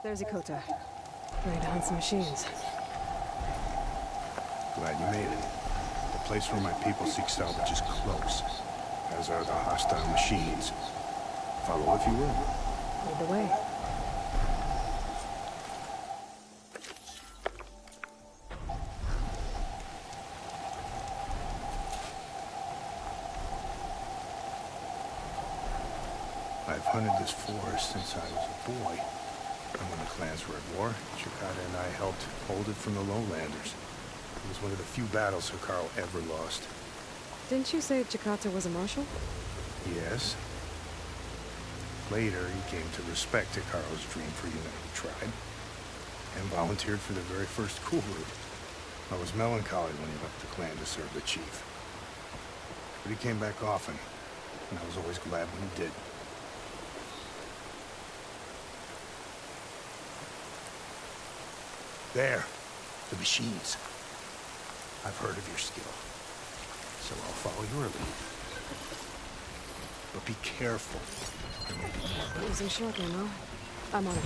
There's Ikota. Ready to hunt some machines. Glad you made it. The place where my people seek salvage is close, as are the hostile machines. Follow if you will. Lead the way. I've hunted this forest since I was a boy. And when the clans were at war, Chikata and I helped hold it from the lowlanders. It was one of the few battles Hikaru ever lost. Didn't you say Chikata was a marshal? Yes. Later, he came to respect Hikaru's dream for uniting the tribe, and volunteered for the very first coup route. I was melancholy when he left the clan to serve the chief. But he came back often, and I was always glad when he did. There, the machines. I've heard of your skill, so I'll follow your lead. But be careful. There may be more. Using short ammo. I'm on it.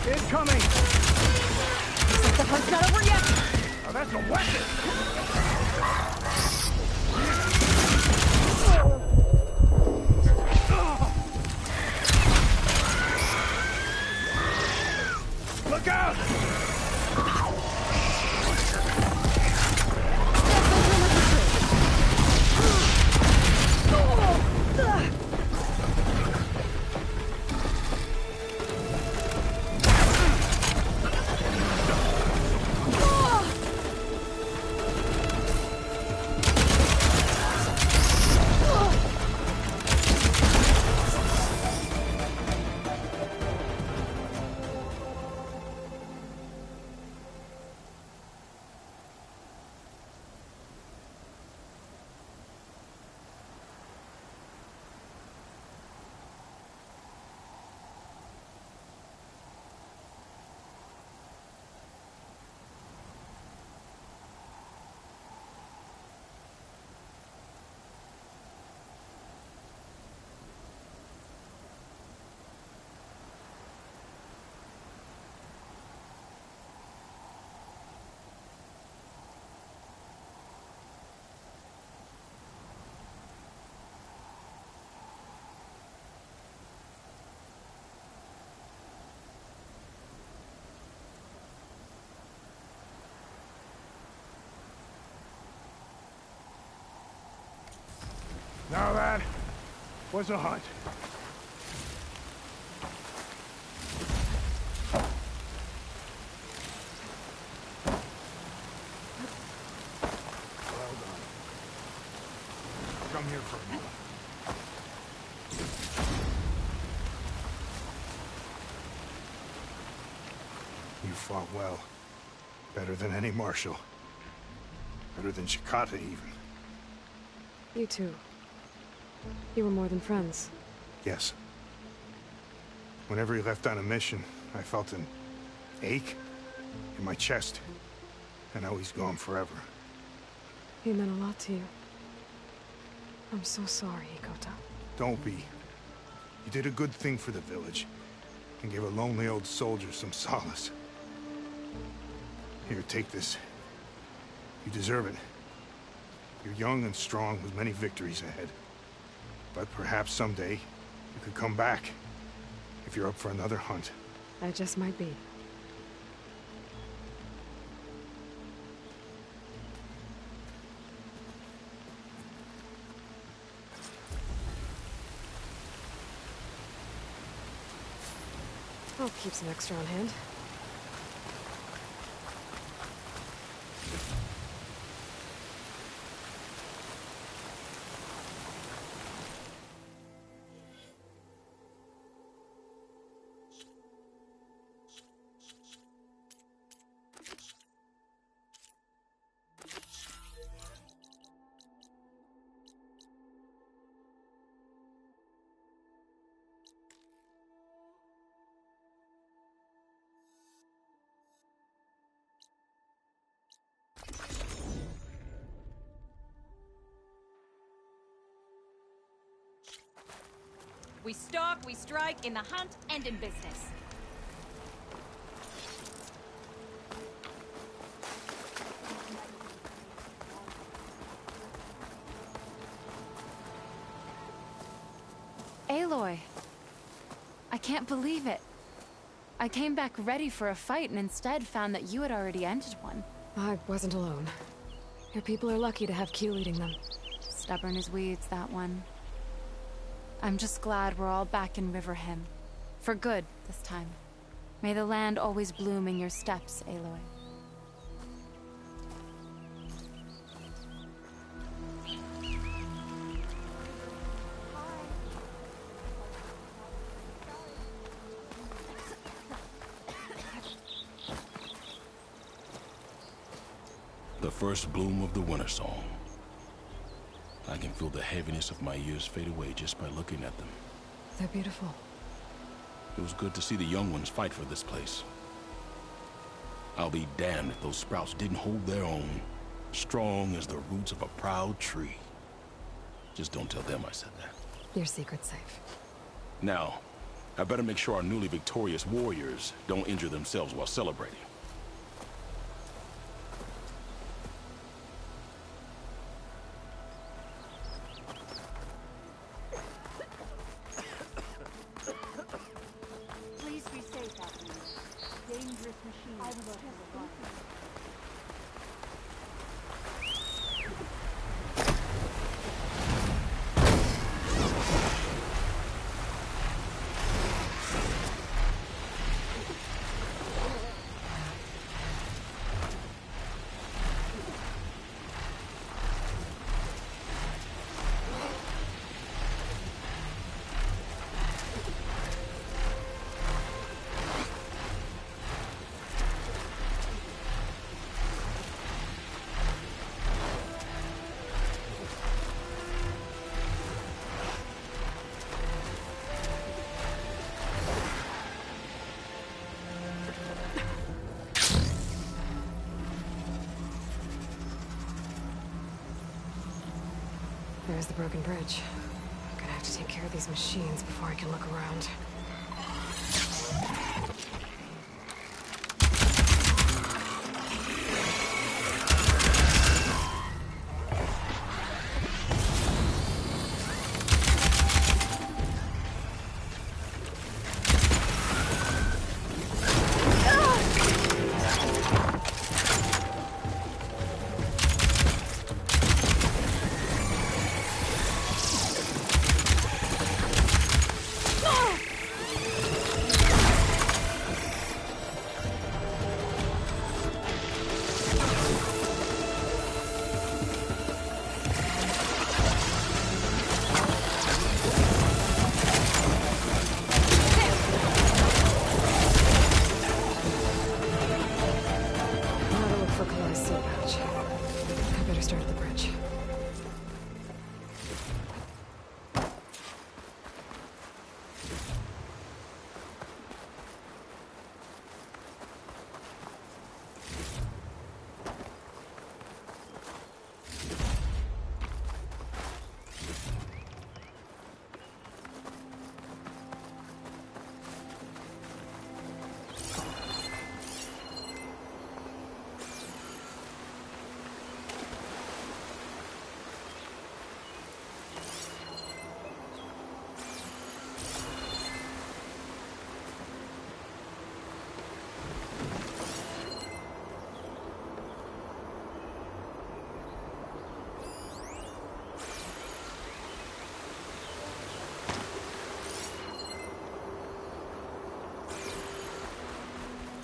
Incoming! Looks like the hunt's not over yet! Now that's a weapon! Look out! Now that was a hunt. Well done. Come here for a moment. You fought well. Better than any marshal. Better than Chikata, even. You too. You were more than friends. Yes. Whenever he left on a mission, I felt an ache in my chest. And now he's gone forever. He meant a lot to you. I'm so sorry, Ikota. Don't be. You did a good thing for the village, and gave a lonely old soldier some solace. Here, take this. You deserve it. You're young and strong with many victories ahead. But perhaps someday, you could come back. If you're up for another hunt. I just might be. I'll keep some extra on hand. We stalk, we strike, in the hunt, and in business. Aloy. I can't believe it. I came back ready for a fight and instead found that you had already ended one. I wasn't alone. Your people are lucky to have Q leading them. Stubborn as weeds, that one. I'm just glad we're all back in Riverhim. For good, this time. May the land always bloom in your steps, Aloy. The first bloom of the winter song. I can feel the heaviness of my years fade away just by looking at them. They're beautiful. It was good to see the young ones fight for this place. I'll be damned if those sprouts didn't hold their own, strong as the roots of a proud tree. Just don't tell them I said that. Your secret's safe. Now, I better make sure our newly victorious warriors don't injure themselves while celebrating. Please be safe out there. Dangerous machines. I will There's the broken bridge. I'm gonna have to take care of these machines before I can look around.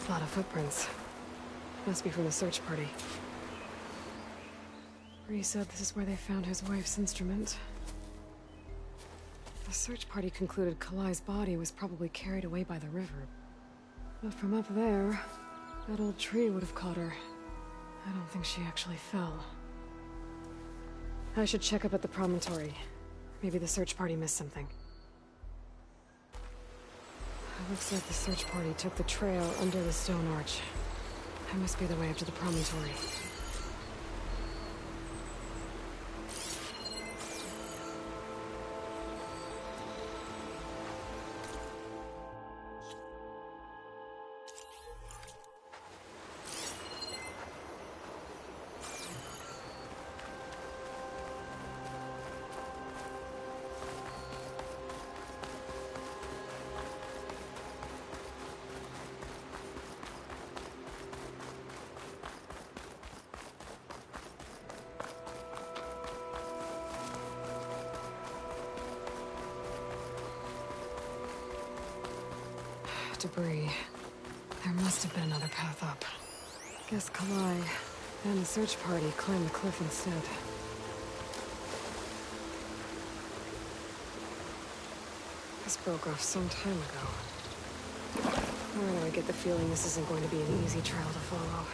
A lot of footprints. Must be from the search party. Rhys said this is where they found his wife's instrument. The search party concluded Kalai's body was probably carried away by the river. But from up there, that old tree would have caught her. I don't think she actually fell. I should check up at the promontory. Maybe the search party missed something. It looks like the search party took the trail under the stone arch. That must be the way up to the promontory. debris. There must have been another path up. Guess Kalai and the search party climbed the cliff instead. This broke off some time ago. Why do I get the feeling this isn't going to be an easy trail to follow?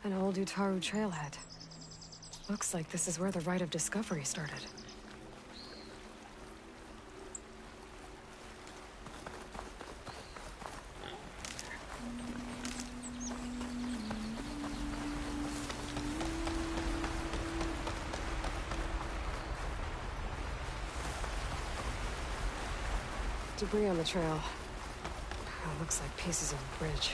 An old Utaru trailhead. Looks like this is where the Rite of Discovery started. Debris on the trail. Oh, looks like pieces of a bridge.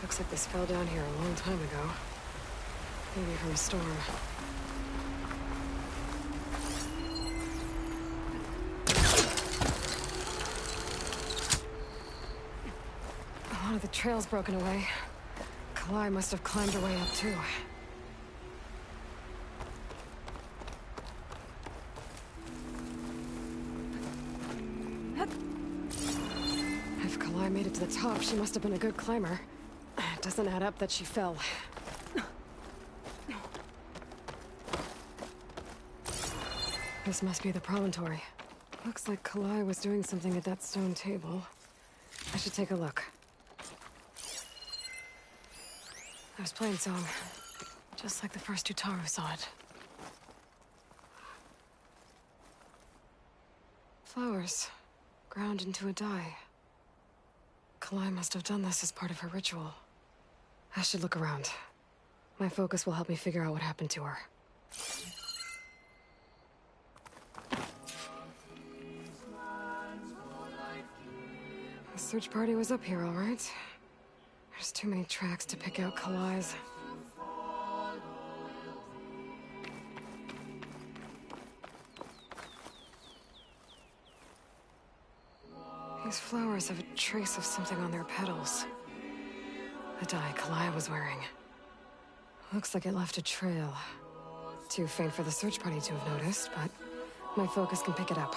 Looks like this fell down here a long time ago. Maybe from a storm. A lot of the trail's broken away. Kalai must have climbed her way up too. If Kalai made it to the top, she must have been a good climber. It doesn't add up that she fell. This must be the promontory. Looks like Kalai was doing something at that stone table. I should take a look. I was playing song, just like the first Utaru saw it. Flowers, ground into a dye. Kalai must have done this as part of her ritual. I should look around. My focus will help me figure out what happened to her. The search party was up here, all right. There's too many tracks to pick out Kalai's. These flowers have a trace of something on their petals. The dye Kalai was wearing. Looks like it left a trail. Too faint for the search party to have noticed, but my focus can pick it up.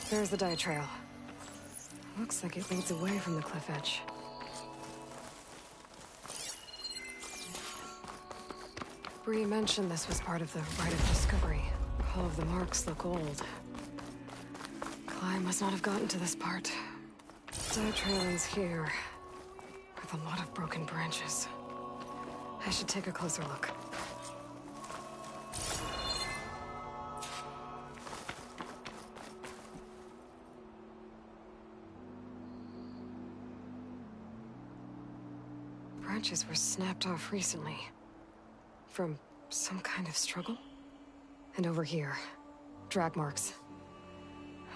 There's the dye trail. Looks like it leads away from the cliff edge. Bree mentioned this was part of the Rite of Discovery. All of the marks look old. Kalai must not have gotten to this part. Dye trail ends here, with a lot of broken branches. I should take a closer look. Branches were snapped off recently. From some kind of struggle? And over here, drag marks.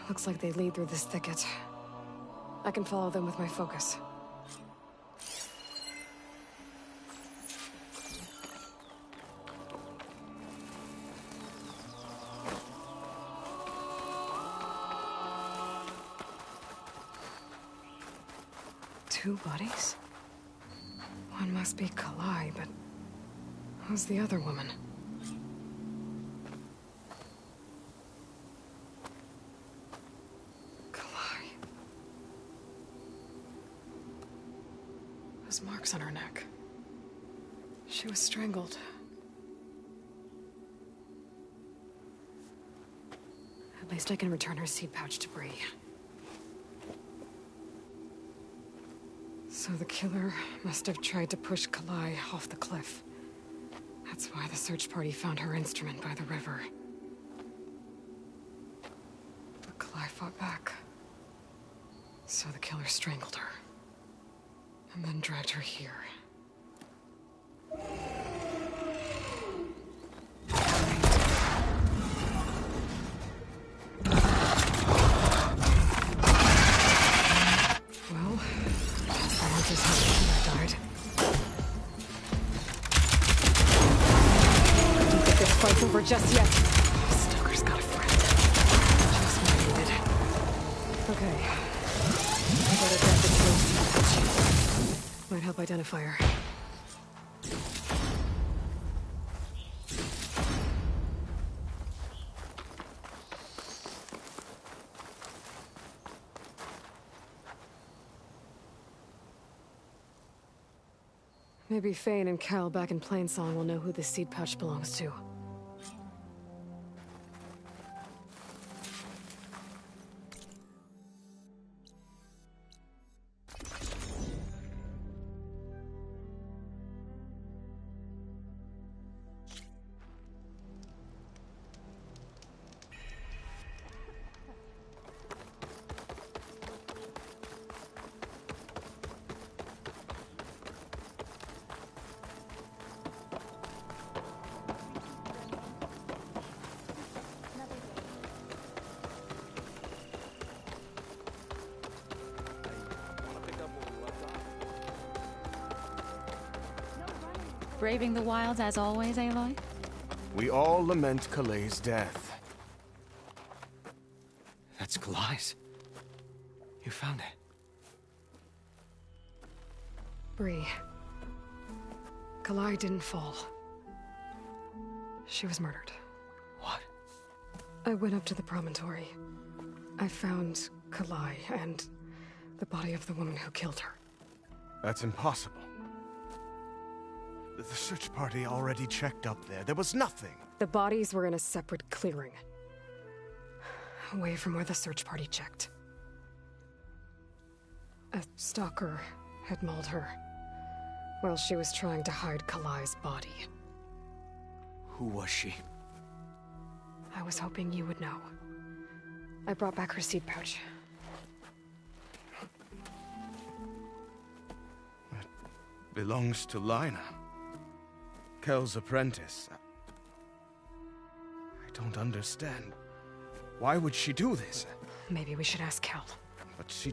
Looks like they lead through this thicket. I can follow them with my focus. Two bodies? One must be Kalai, but who's the other woman? Kalai. Those marks on her neck. She was strangled. At least I can return her seed pouch to Bree. So the killer must have tried to push Kalai off the cliff. That's why the search party found her instrument by the river. But Kalai fought back. So the killer strangled her. And then dragged her here. Well, that is how the killer died. I don't think this fight's over just yet. Stalker's got a friend. Just what I needed. Okay. I gotta grab the close. Might help identify her. Maybe Fane and Cal back in Plainsong will know who this seed pouch belongs to. Braving the wilds as always, Aloy? We all lament Kalei's death. That's Kalai's. You found it. Bree. Kalai didn't fall. She was murdered. What? I went up to the promontory. I found Kalai and the body of the woman who killed her. That's impossible. The search party already checked up there. There was nothing. The bodies were in a separate clearing. Away from where the search party checked. A stalker had mauled her while she was trying to hide Kalai's body. Who was she? I was hoping you would know. I brought back her seed pouch. It belongs to Lina. Kel's apprentice. I don't understand. Why would she do this? Maybe we should ask Kel. But she...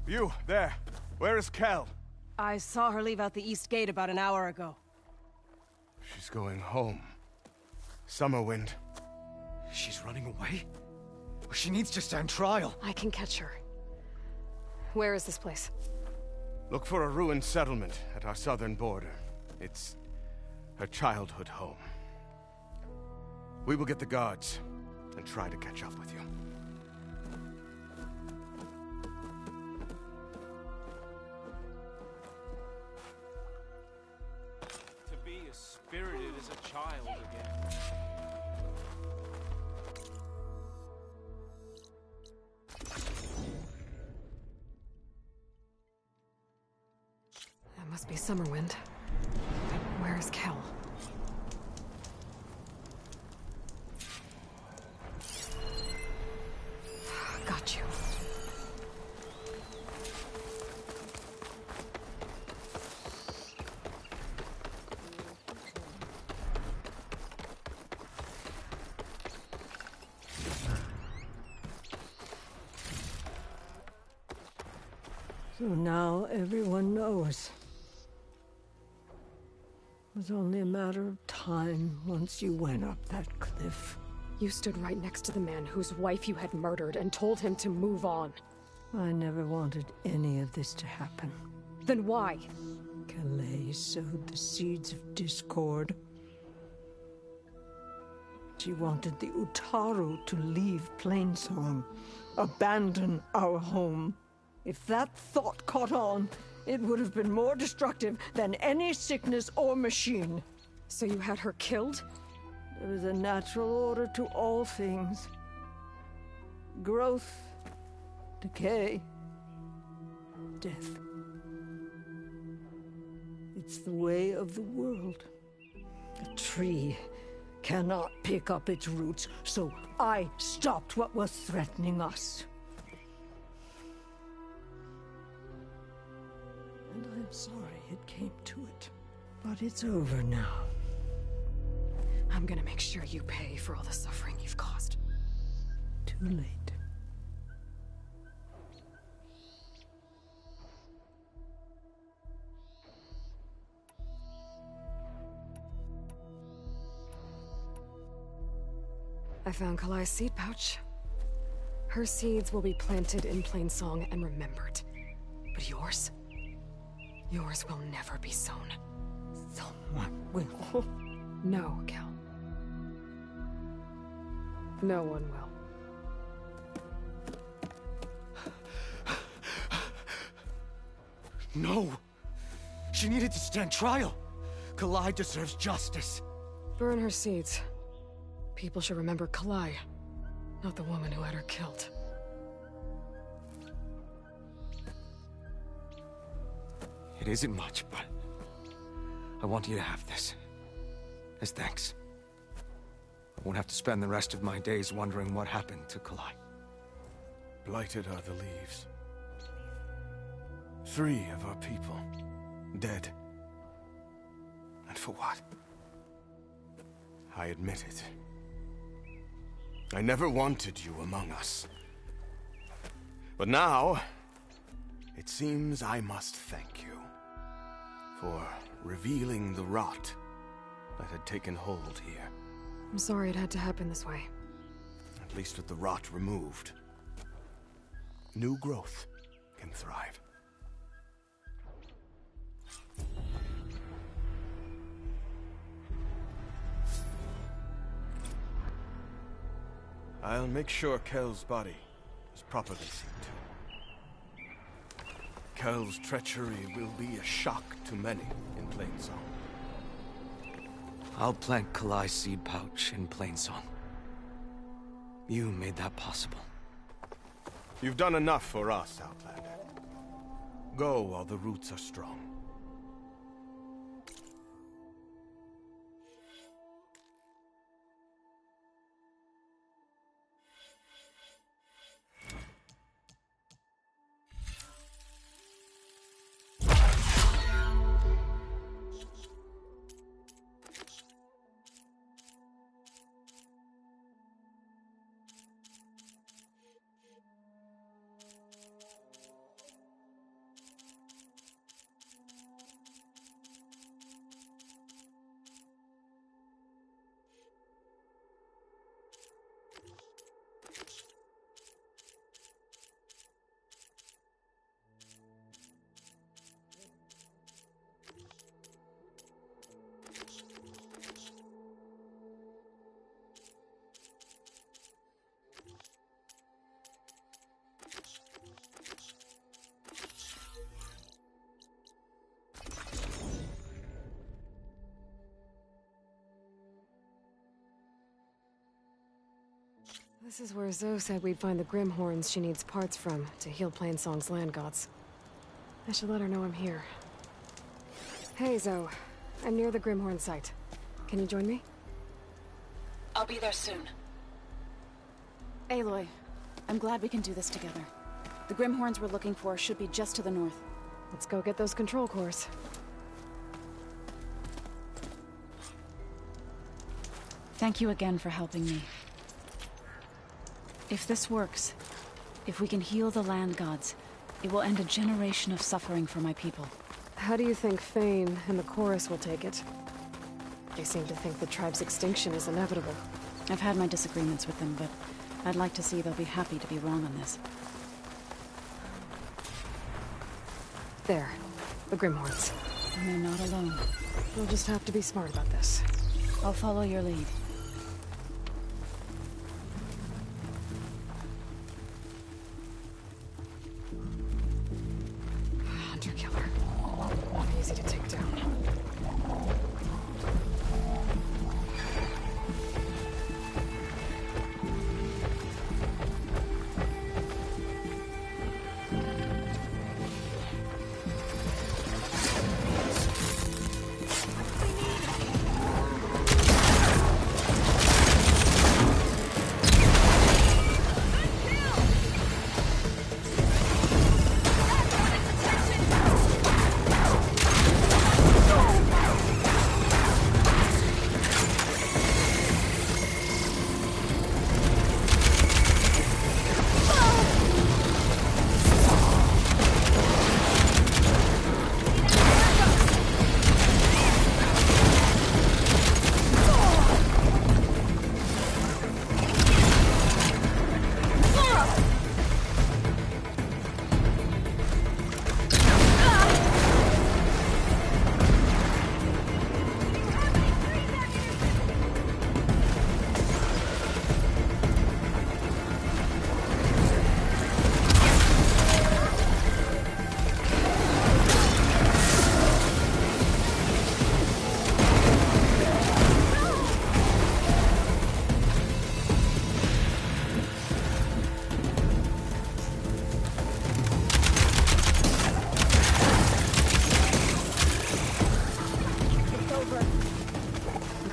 You, there. Where is Kel? I saw her leave out the east gate about an hour ago. She's going home. Summerwind. She's running away? She needs to stand trial. I can catch her. Where is this place? Look for a ruined settlement at our southern border. It's her childhood home. We will get the guards and try to catch up with you. To be as spirited as a child again. That must be Summerwind. Where is Kel? Got you. So now everyone knows. It was only a matter of time once you went up that cliff. You stood right next to the man whose wife you had murdered and told him to move on. I never wanted any of this to happen. Then why? Kalei sowed the seeds of discord. She wanted the Utaru to leave Plainsong, abandon our home. If that thought caught on, it would have been more destructive than any sickness or machine. So you had her killed? There is a natural order to all things. Growth, decay, death. It's the way of the world. A tree cannot pick up its roots, so I stopped what was threatening us. And I'm sorry it came to it. But it's over now. I'm gonna make sure you pay for all the suffering you've caused. Too late. I found Kalai's seed pouch. Her seeds will be planted in Plainsong and remembered. But yours? Yours will never be sown. Someone will. No, Cal. No one will. No! She needed to stand trial! Kalai deserves justice. Burn her seeds. People should remember Kalai, not the woman who had her killed. It isn't much, but I want you to have this. As thanks. I won't have to spend the rest of my days wondering what happened to Kalai. Blighted are the leaves. 3 of our people, dead. And for what? I admit it. I never wanted you among us. But now, it seems I must thank you for revealing the rot that had taken hold here. I'm sorry it had to happen this way. At least with the rot removed, new growth can thrive. I'll make sure Kel's body is properly seen to. Kel's treachery will be a shock to many in Plainsong. I'll plant Kalai's seed pouch in Plainsong. You made that possible. You've done enough for us, Outlander. Go while the roots are strong. This is where Zoe said we'd find the Grimhorns she needs parts from to heal Plainsong's land gods. I should let her know I'm here. Hey, Zoe. I'm near the Grimhorn site. Can you join me? I'll be there soon. Aloy, I'm glad we can do this together. The Grimhorns we're looking for should be just to the north. Let's go get those control cores. Thank you again for helping me. If this works, if we can heal the land gods, it will end a generation of suffering for my people. How do you think Fane and the Chorus will take it? They seem to think the tribe's extinction is inevitable. I've had my disagreements with them, but I'd like to see they'll be happy to be wrong on this. There. The Grimhorns. And they're not alone. We'll just have to be smart about this. I'll follow your lead. Hunter-killer. Not easy to take down.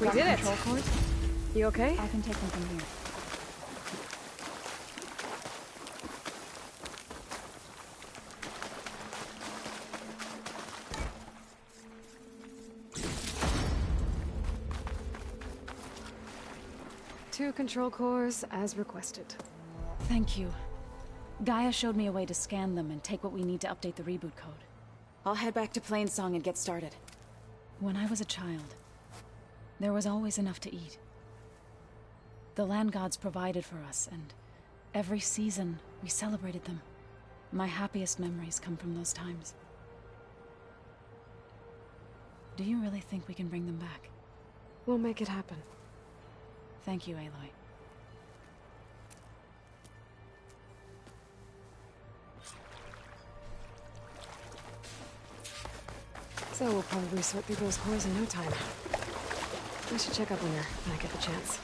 We Got did it! control cores? You okay? I can take them from here. Two control cores, as requested. Thank you. Gaia showed me a way to scan them and take what we need to update the reboot code. I'll head back to Plainsong and get started. When I was a child, there was always enough to eat. The land gods provided for us, and every season we celebrated them. My happiest memories come from those times. Do you really think we can bring them back? We'll make it happen. Thank you, Aloy. So we'll probably sort through those cores in no time. I should check up on her when I get the chance.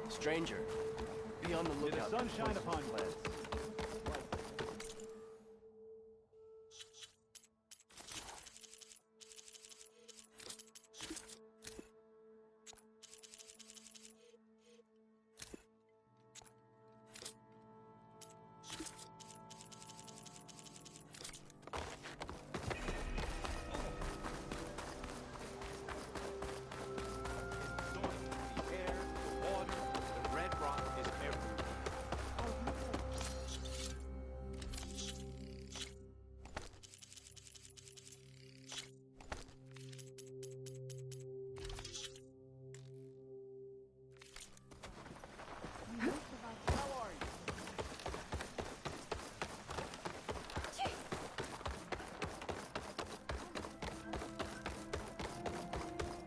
Stranger, be on the lookout. May the sun shine upon you.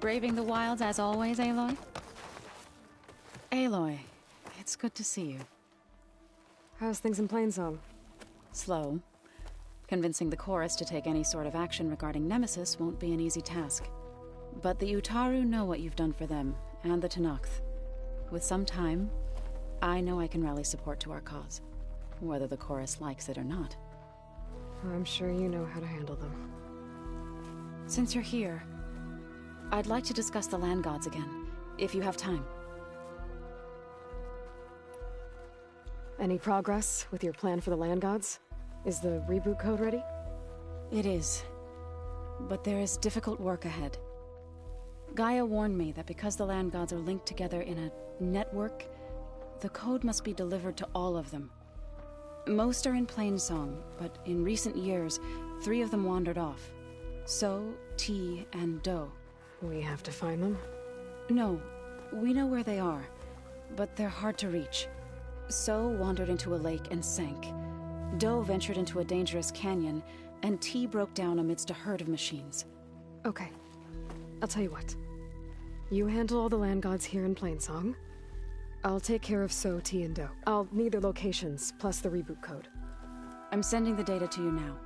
Braving the wilds as always, Aloy? Aloy, it's good to see you. How's things in Plainsong? Slow. Convincing the chorus to take any sort of action regarding Nemesis won't be an easy task. But the Utaru know what you've done for them, and the Tenakth. With some time, I know I can rally support to our cause, whether the chorus likes it or not. I'm sure you know how to handle them. Since you're here, I'd like to discuss the land gods again, if you have time. Any progress with your plan for the land gods? Is the reboot code ready? It is. But there is difficult work ahead. Gaia warned me that because the land gods are linked together in a network, the code must be delivered to all of them. Most are in Plainsong, but in recent years, 3 of them wandered off. So, T, and Do. We have to find them? No, we know where they are, but they're hard to reach. So wandered into a lake and sank. Do ventured into a dangerous canyon, and T broke down amidst a herd of machines. Okay. I'll tell you what. You handle all the land gods here in Plainsong. I'll take care of So, T, and Do. I'll need their locations, plus the reboot code. I'm sending the data to you now.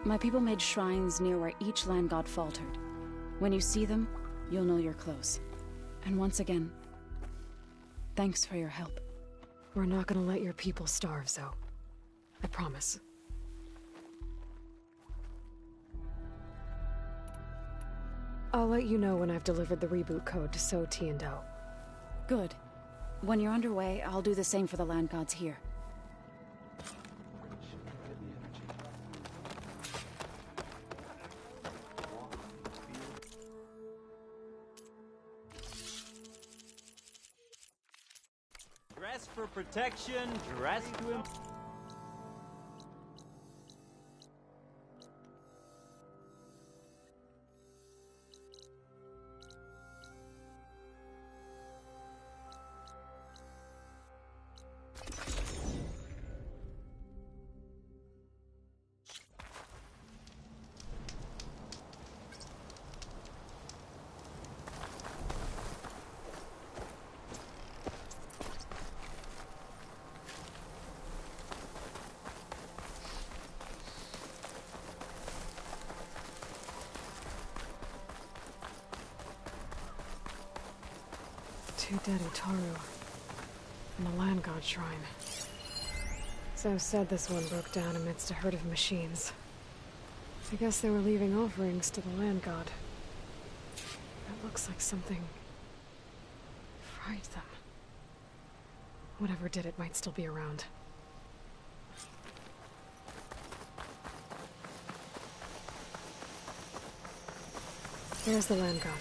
My people made shrines near where each land god faltered. When you see them, you'll know you're close. And once again, thanks for your help. We're not gonna let your people starve, Zo. I promise. I'll let you know when I've delivered the reboot code to So, T, and Do. Good. When you're underway, I'll do the same for the land gods here. Dress for protection, dress to Two dead Utaru. And the land god shrine. Zo said this one broke down amidst a herd of machines. I guess they were leaving offerings to the land god. It looks like something fried them. Whatever did it might still be around. There's the land god.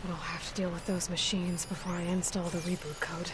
But I'll have to deal with those machines before I install the reboot code.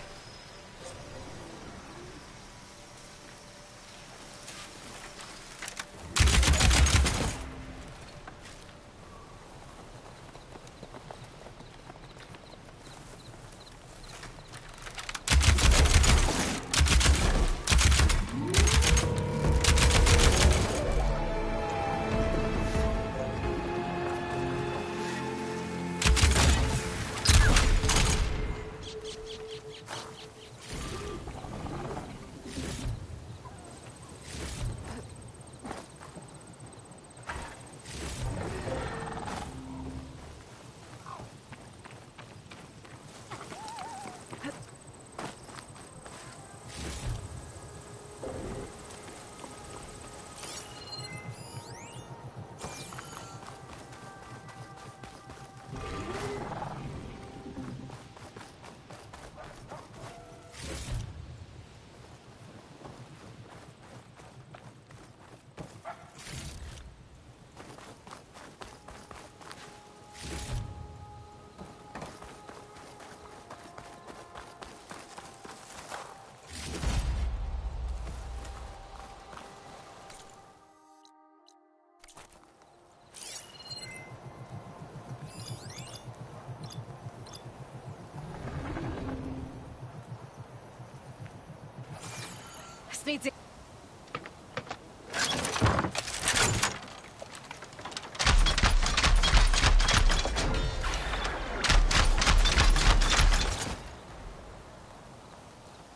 Needs it.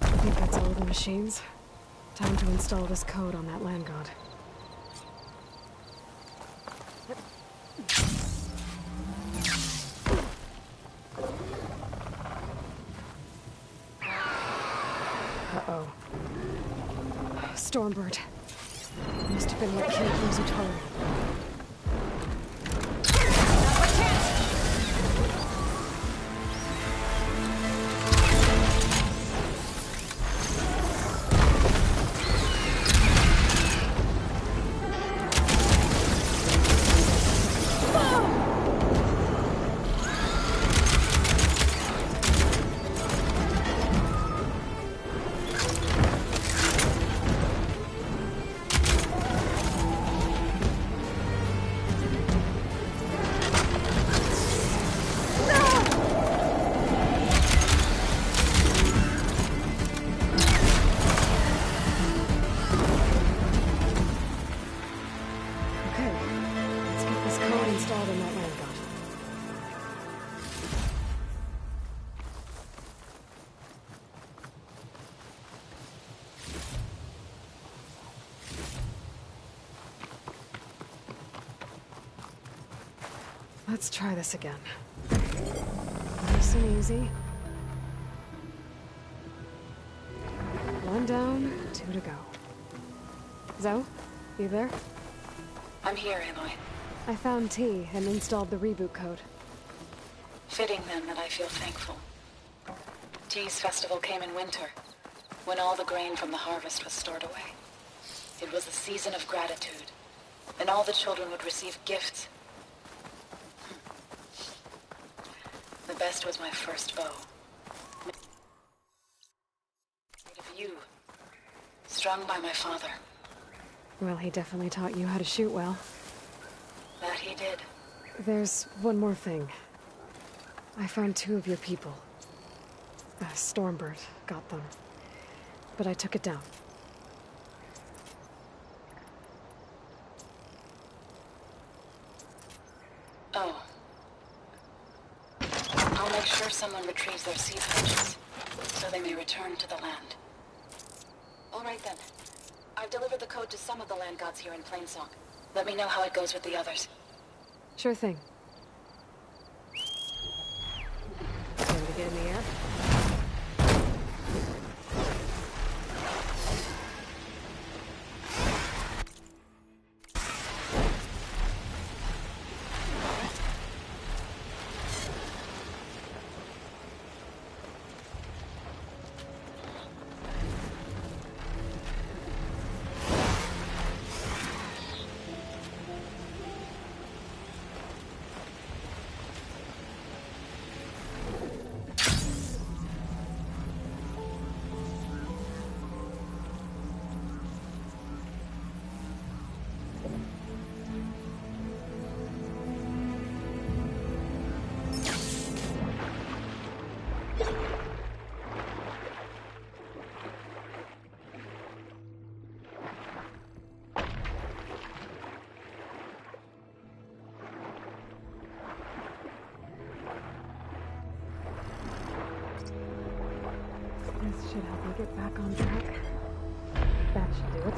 I think that's all the machines. Time to install this code on that land god. Uh-oh. Stormbird. Must have been what killed those Utaru. Let's try this again. Nice and easy. One down, two to go. Zoe, you there? I'm here, Aloy. I found T and installed the reboot code. Fitting then that I feel thankful. T's festival came in winter, when all the grain from the harvest was stored away. It was a season of gratitude, and all the children would receive gifts. The best was my first bow. Made of you, strung by my father. Well, he definitely taught you how to shoot well. That he did. There's one more thing. I found 2 of your people. Stormbird got them. But I took it down. Oh. I'll make sure someone retrieves their seed pouches, so they may return to the land. All right then. I've delivered the code to some of the land gods here in Plainsong. Let me know how it goes with the others. Sure thing. Time to get in the air. This should help me get back on track. That should do it.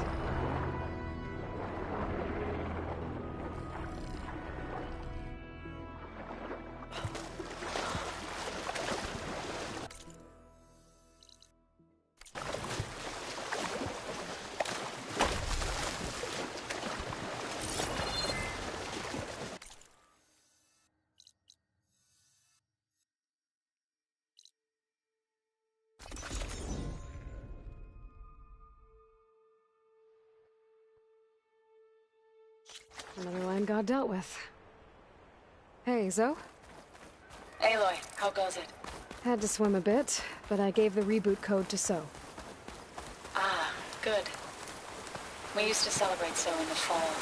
Another land god dealt with. Hey, Zoe? Aloy, how goes it? Had to swim a bit, but I gave the reboot code to So. Ah, good. We used to celebrate So in the fall,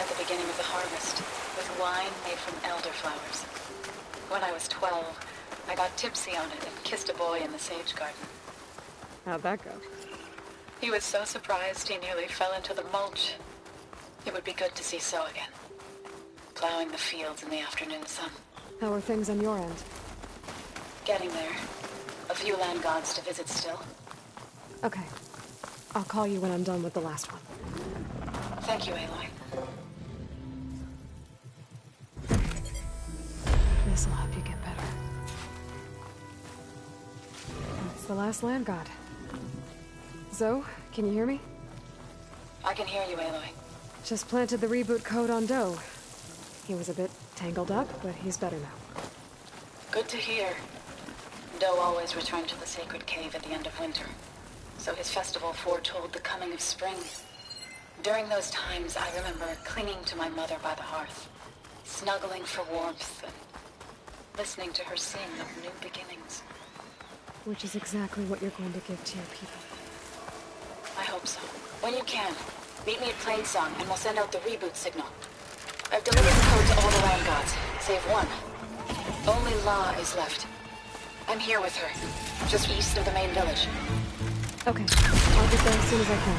at the beginning of the harvest, with wine made from elderflowers. When I was 12, I got tipsy on it and kissed a boy in the sage garden. How'd that go? He was so surprised he nearly fell into the mulch. It would be good to see So again, plowing the fields in the afternoon sun. How are things on your end? Getting there. A few land gods to visit still. Okay. I'll call you when I'm done with the last one. Thank you, Aloy. This'll help you get better. That's the last land god. Zoe, can you hear me? I can hear you, Aloy. Just planted the reboot code on Doe. He was a bit tangled up, but he's better now. Good to hear. Doe always returned to the sacred cave at the end of winter, so his festival foretold the coming of spring. During those times, I remember clinging to my mother by the hearth, snuggling for warmth, and listening to her sing of new beginnings. Which is exactly what you're going to give to your people. I hope so. When you can, meet me at Plainsong, and we'll send out the reboot signal. I've delivered the code to all the land gods, save one. Only La is left. I'm here with her, just east of the main village. Okay, I'll get there as soon as I can.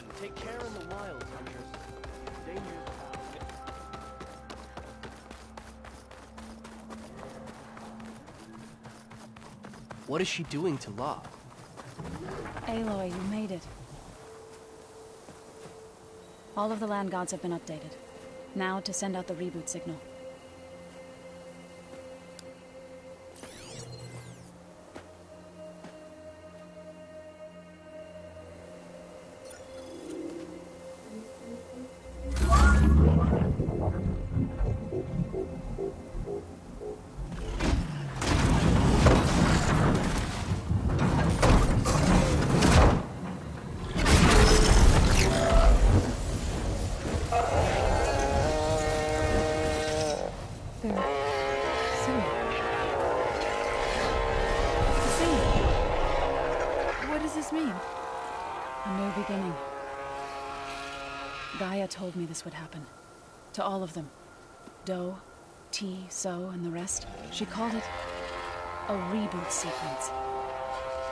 man. Take care in the wilds, hunters. Dangerous out. What is she doing to La? Aloy, you made it. All of the land gods have been updated. Now to send out the reboot signal. Gaia told me this would happen. To all of them. Do, T, So, and the rest. She called it a reboot sequence.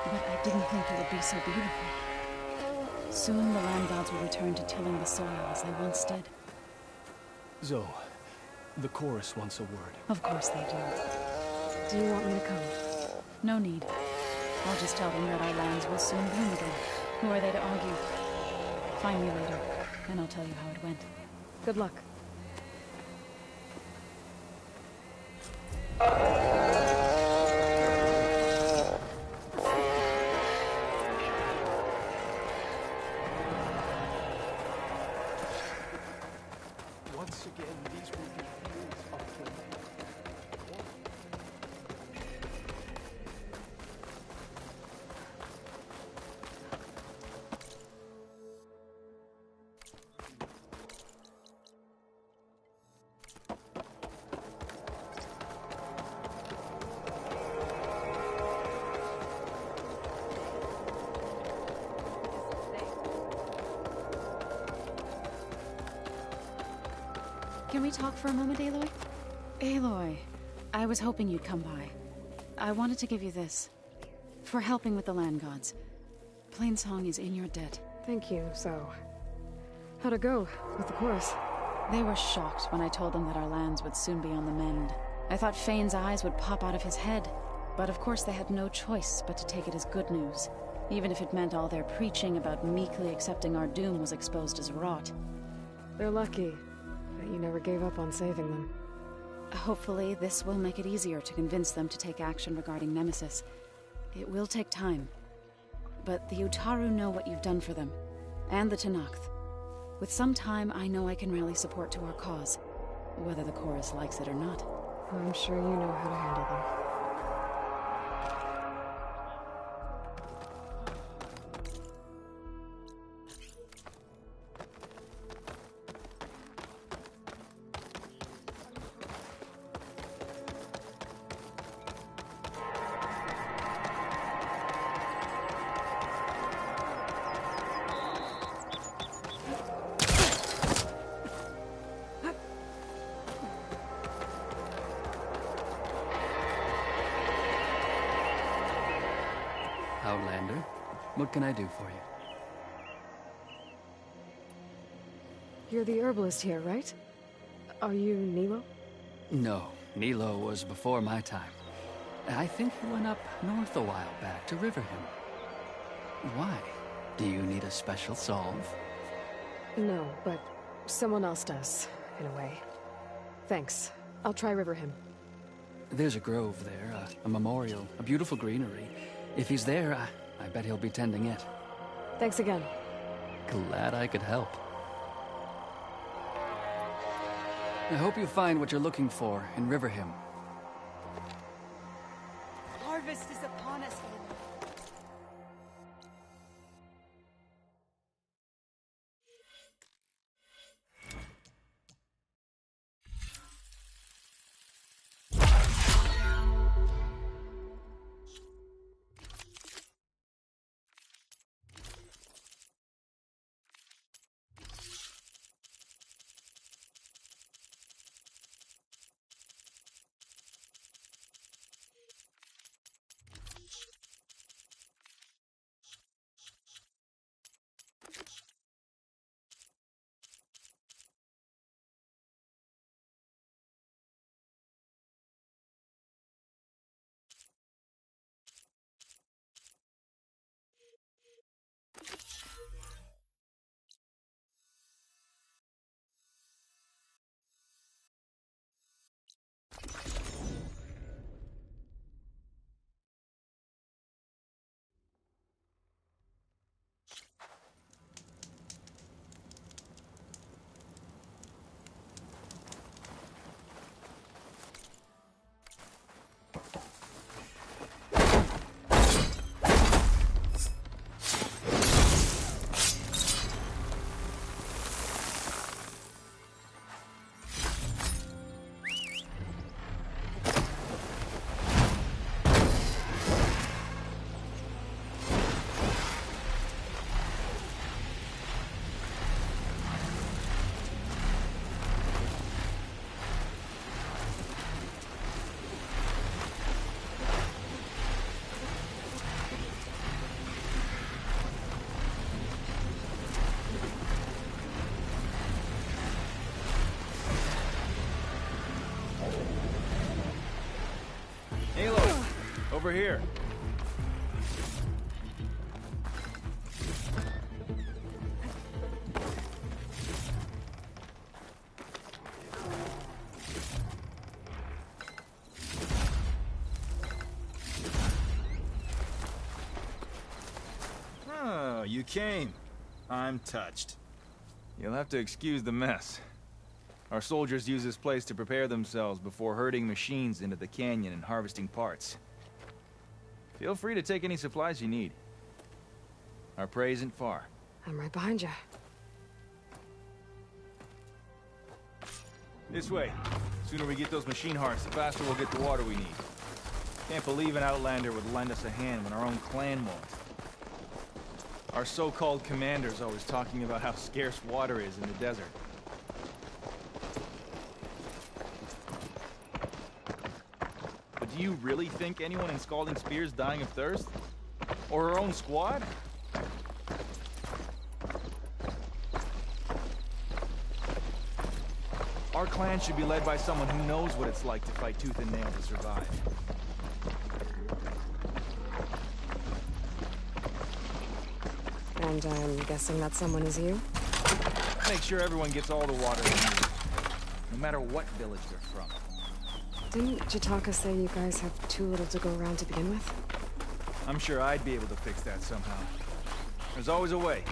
But I didn't think it would be so beautiful. Soon the land gods will return to tilling the soil as they once did. Zoe, the chorus wants a word. Of course they do. Do you want me to come? No need. I'll just tell them that our lands will soon bloom again. Who are they to argue? Find me later, and I'll tell you how it went. Good luck. Once again, these will be fields of flame. Can we talk for a moment, Aloy? Aloy, I was hoping you'd come by. I wanted to give you this. For helping with the land gods. Plainsong is in your debt. Thank you, So. How'd it go with the chorus? They were shocked when I told them that our lands would soon be on the mend. I thought Fane's eyes would pop out of his head. But of course they had no choice but to take it as good news. Even if it meant all their preaching about meekly accepting our doom was exposed as rot. They're lucky that you never gave up on saving them. Hopefully, this will make it easier to convince them to take action regarding Nemesis. It will take time. But the Utaru know what you've done for them. And the Tenakth. With some time, I know I can rally support to our cause. Whether the chorus likes it or not. I'm sure you know how to handle them. Outlander, what can I do for you? You're the herbalist here, right? Are you Nilo? No, Nilo was before my time. I think he went up north a while back to Riverham. Why? Do you need a special solve? No, but someone else does, in a way. Thanks. I'll try Riverham. There's a grove there, a memorial, a beautiful greenery. If he's there, I bet he'll be tending it. Thanks again. Glad I could help. I hope you find what you're looking for in Riverham. Harvest is upon us, over here. Oh, you came. I'm touched. You'll have to excuse the mess. Our soldiers use this place to prepare themselves before herding machines into the canyon and harvesting parts. Feel free to take any supplies you need. Our prey isn't far. I'm right behind you. This way. The sooner we get those machine hearts, the faster we'll get the water we need. Can't believe an Outlander would lend us a hand when our own clan won't. Our so-called commander's always talking about how scarce water is in the desert. But do you really think anyone in Scalding Spear's dying of thirst? Or our own squad? Our clan should be led by someone who knows what it's like to fight tooth and nail to survive. And I'm guessing that someone is you? Make sure everyone gets all the water they need, no matter what village they're from. Didn't Jataka say you guys have too little to go around to begin with? I'm sure I'd be able to fix that somehow. There's always a way.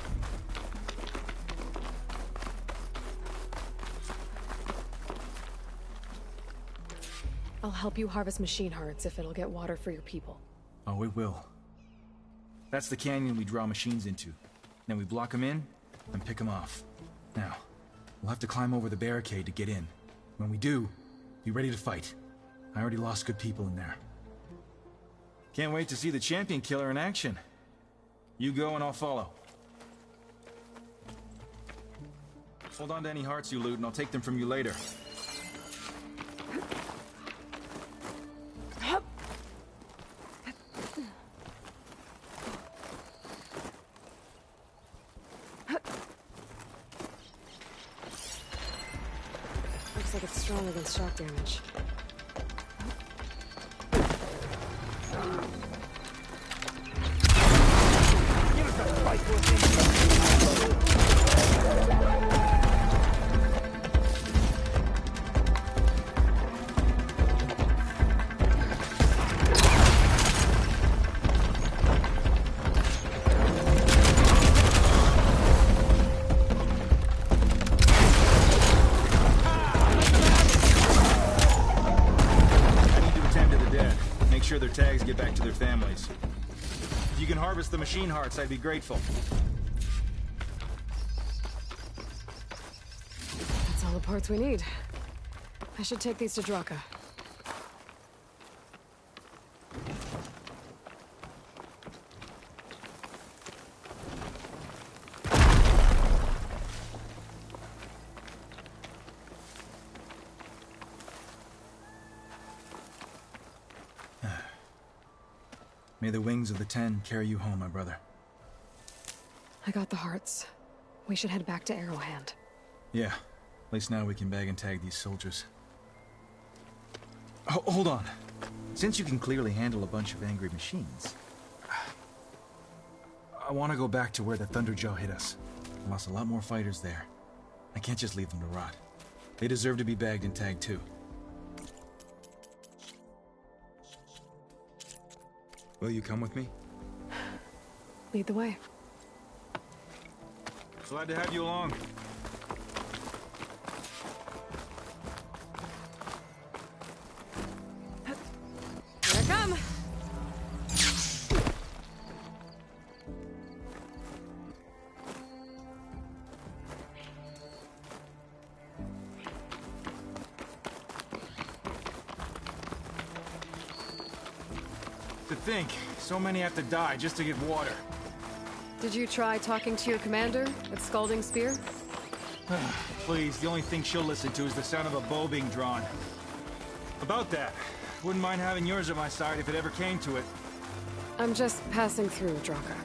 I'll help you harvest machine hearts if it'll get water for your people. Oh, it will. That's the canyon we draw machines into. Then we block them in and pick them off. Now, we'll have to climb over the barricade to get in. When we do, be ready to fight. I already lost good people in there. Can't wait to see the champion killer in action. You go and I'll follow. Hold on to any hearts you loot and I'll take them from you later. Looks like it's strong against shock damage. Give us a fight, sure their tags get back to their families. If you can harvest the machine hearts, I'd be grateful. That's all the parts we need. I should take these to Draka. May the wings of the Ten carry you home, my brother. I got the hearts. We should head back to Arrowhand. Yeah. At least now we can bag and tag these soldiers. Hold on. Since you can clearly handle a bunch of angry machines, I want to go back to where the Thunderjaw hit us. I lost a lot more fighters there. I can't just leave them to rot. They deserve to be bagged and tagged too. Will you come with me? Lead the way. Glad to have you along. Here I come! To think, so many have to die just to get water. Did you try talking to your commander at Scalding Spear? Please, the only thing she'll listen to is the sound of a bow being drawn. About that, wouldn't mind having yours at my side if it ever came to it. I'm just passing through, Draka.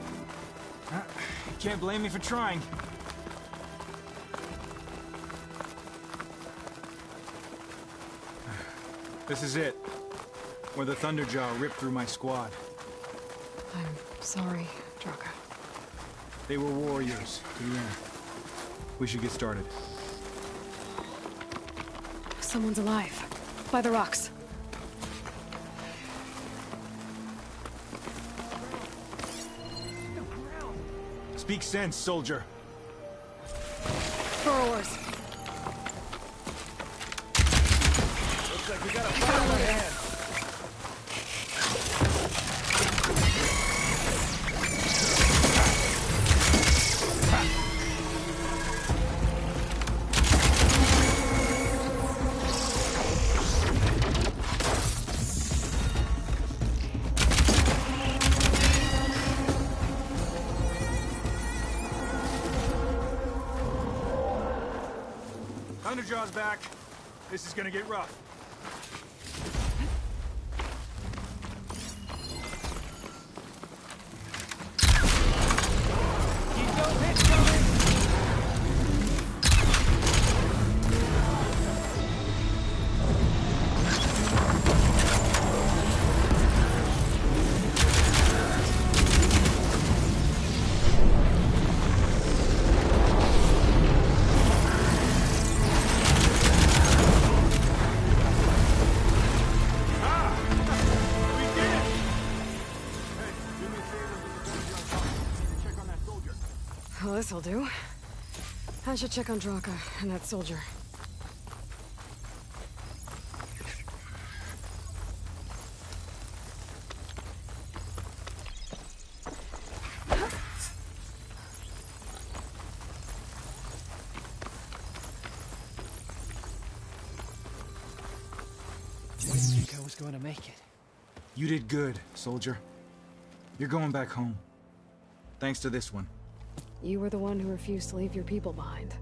Can't blame me for trying. This is it. where the Thunderjaw ripped through my squad. I'm sorry, Draka. They were warriors to the end. We should get started. Someone's alive. By the rocks. Speak sense, soldier. Burrowers. Looks like we got a fight on our hands. Thunderjaw's back. This is gonna get rough. Keep those hits coming! Well, this'll do. I should check on Draka and that soldier. Didn't think I was going to make it. You did good, soldier. You're going back home. Thanks to this one. You were the one who refused to leave your people behind.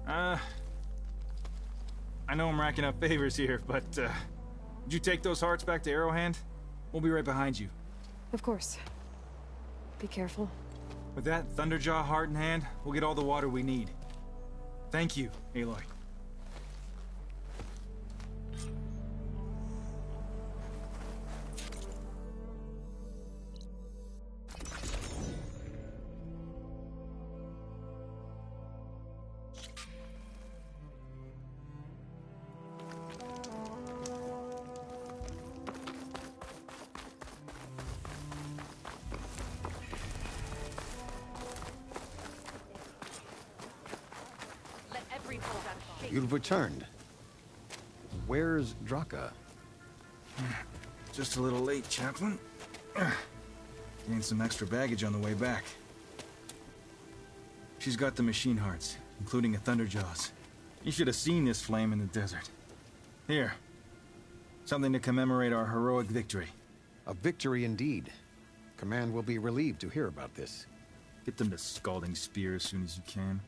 I know I'm racking up favors here, but, would you take those hearts back to Arrowhand? We'll be right behind you. Of course. Be careful. With that Thunderjaw heart in hand, we'll get all the water we need. Thank you, Aloy. You've returned. Where's Draka? Just a little late, Chaplain. Gained some extra baggage on the way back. She's got the machine hearts, including a Thunderjaws. You should have seen this flame in the desert. Here. Something to commemorate our heroic victory. A victory indeed. Command will be relieved to hear about this. Get them to Scalding Spear as soon as you can.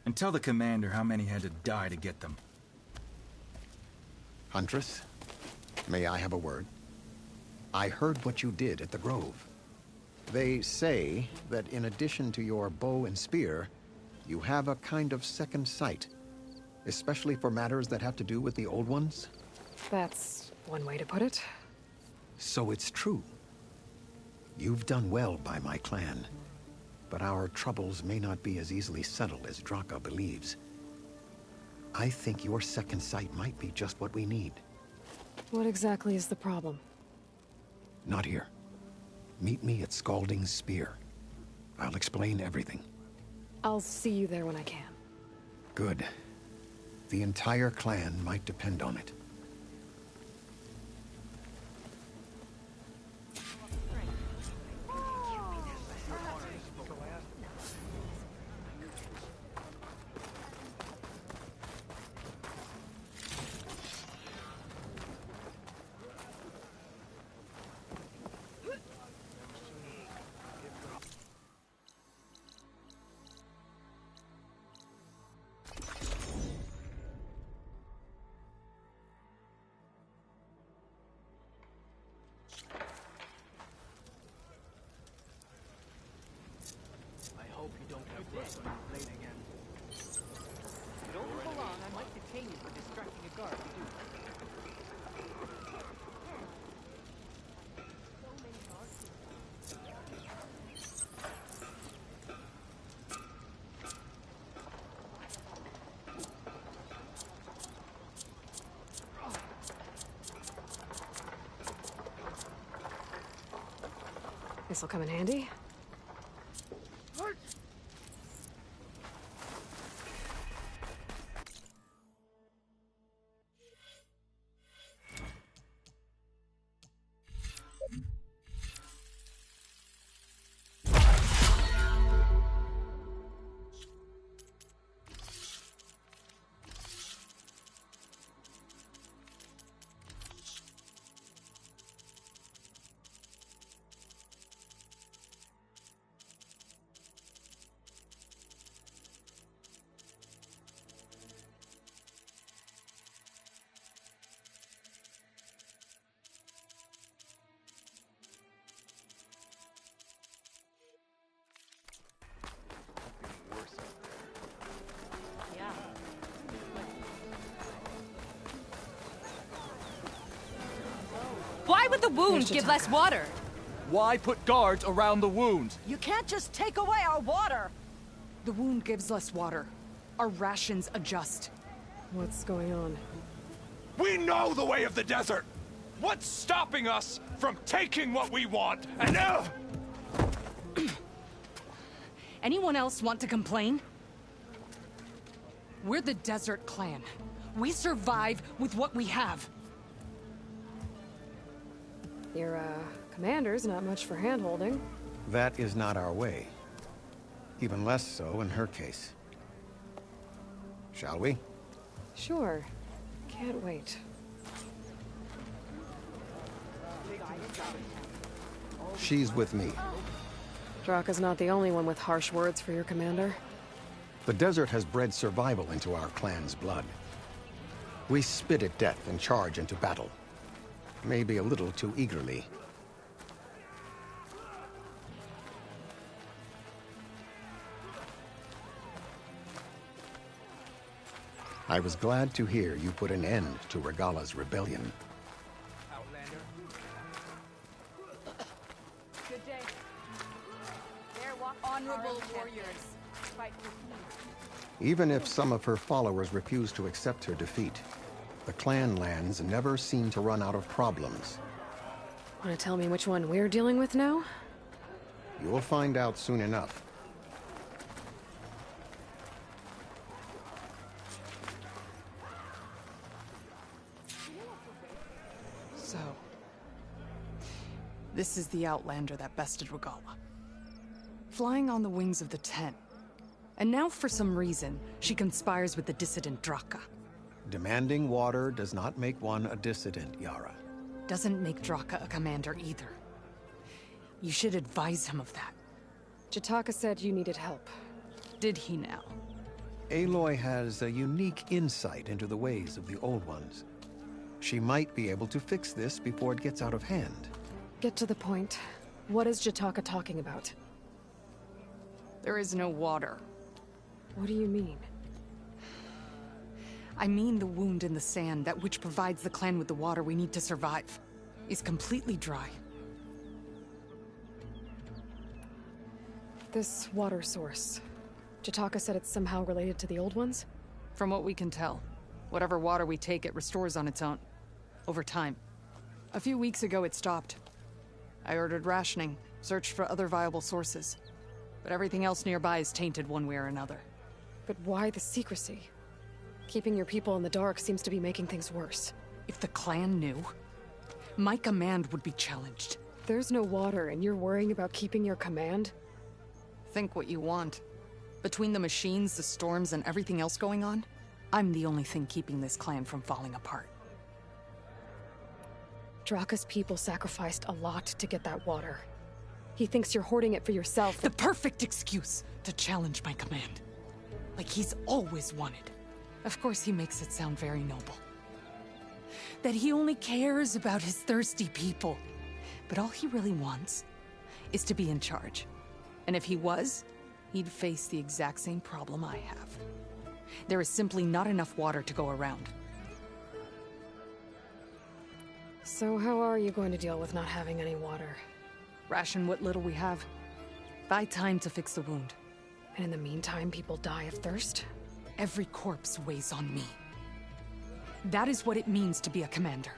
And tell the commander how many had to die to get them. Huntress, may I have a word? I heard what you did at the Grove. They say that in addition to your bow and spear, you have a kind of second sight, especially for matters that have to do with the old ones. That's one way to put it. So it's true. You've done well by my clan. But our troubles may not be as easily settled as Draka believes. I think your second sight might be just what we need. What exactly is the problem? Not here. Meet me at Scalding Spear. I'll explain everything. I'll see you there when I can. Good. The entire clan might depend on it. This'll come in handy. Why would the wound give less water? Why put guards around the wound? You can't just take away our water! The wound gives less water. Our rations adjust. What's going on? We know the way of the desert! What's stopping us from taking what we want? And now... Anyone else want to complain? We're the Desert Clan. We survive with what we have. Your, commander's not much for hand-holding. That is not our way. Even less so in her case. Shall we? Sure. Can't wait. She's with me. Draka's not the only one with harsh words for your commander. The desert has bred survival into our clan's blood. We spit at death and charge into battle. Maybe a little too eagerly. I was glad to hear you put an end to Regala's rebellion. Good day. Honorable warriors. Fight for peace. Even if some of her followers refuse to accept her defeat, the clan lands never seem to run out of problems. Want to tell me which one we're dealing with now? You'll find out soon enough. So, this is the Outlander that bested Regala. Flying on the wings of the Ten. And now, for some reason, she conspires with the dissident Draka. Demanding water does not make one a dissident, Yara. Doesn't make Draka a commander either. You should advise him of that. Jataka said you needed help. Did he now? Aloy has a unique insight into the ways of the Old Ones. She might be able to fix this before it gets out of hand. Get to the point. What is Jataka talking about? There is no water. What do you mean? I mean the wound in the sand, that which provides the clan with the water we need to survive, is completely dry. This water source. Jataka said it's somehow related to the Old Ones? From what we can tell, whatever water we take, it restores on its own. Over time. A few weeks ago, it stopped. I ordered rationing, searched for other viable sources. But everything else nearby is tainted one way or another. But why the secrecy? Keeping your people in the dark seems to be making things worse. If the clan knew, my command would be challenged. There's no water and you're worrying about keeping your command? Think what you want. Between the machines, the storms, and everything else going on, I'm the only thing keeping this clan from falling apart. Draka's people sacrificed a lot to get that water. He thinks you're hoarding it for yourself. The perfect excuse to challenge my command. Like he's always wanted. Of course he makes it sound very noble. That he only cares about his thirsty people. But all he really wants is to be in charge. And if he was, he'd face the exact same problem I have. There is simply not enough water to go around. So how are you going to deal with not having any water? Ration what little we have. Buy time to fix the wound. And in the meantime, people die of thirst? Every corpse weighs on me. That is what it means to be a commander.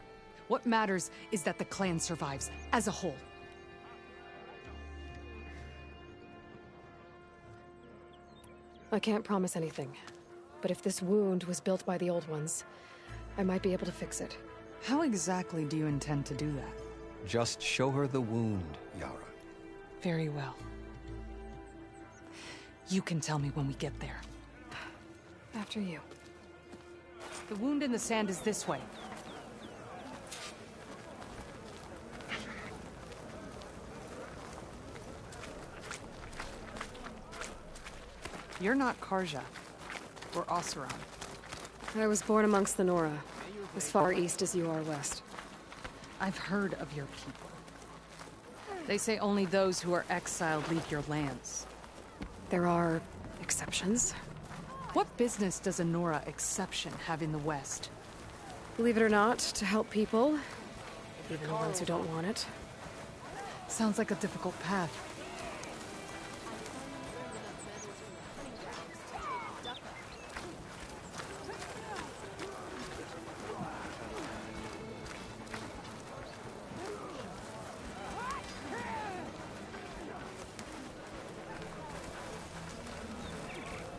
What matters is that the clan survives, as a whole. I can't promise anything. But if this wound was built by the old ones, I might be able to fix it. How exactly do you intend to do that? Just show her the wound, Yara. Very well. You can tell me when we get there. After you. The wound in the sand is this way. You're not Karja. We're Oseram. I was born amongst the Nora, as far east as you are west. I've heard of your people. They say only those who are exiled leave your lands. There are exceptions. What business does a Nora exception have in the West? Believe it or not, to help people, even the ones who don't want it. Sounds like a difficult path.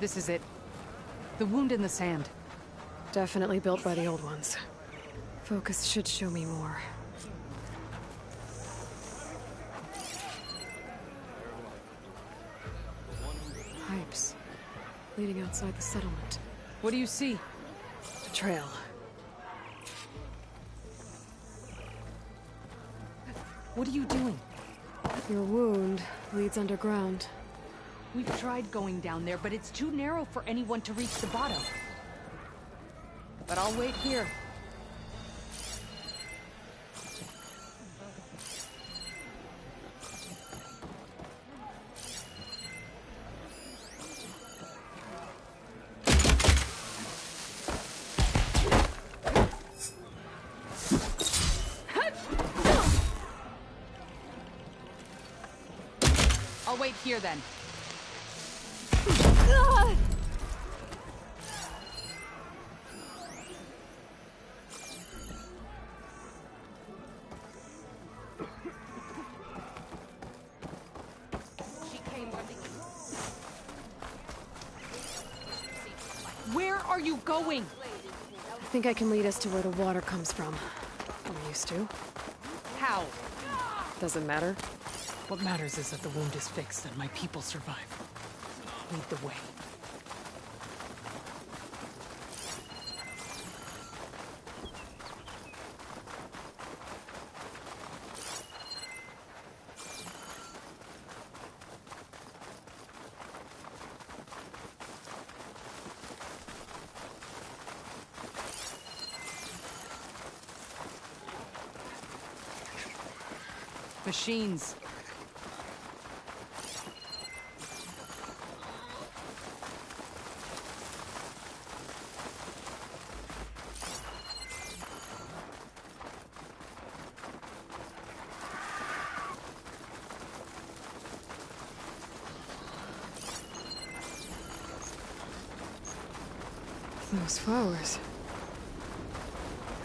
This is it. The wound in the sand. Definitely built by the old ones. Focus should show me more. Pipes. Leading outside the settlement. What do you see? A trail. What are you doing? Your wound leads underground. We've tried going down there, but it's too narrow for anyone to reach the bottom. But I'll wait here. I'll wait here then. Where are you going? I think I can lead us to where the water comes from. I'm used to. How? Doesn't matter. What matters is that the wound is fixed and my people survive. Lead the way. Machines. Those flowers.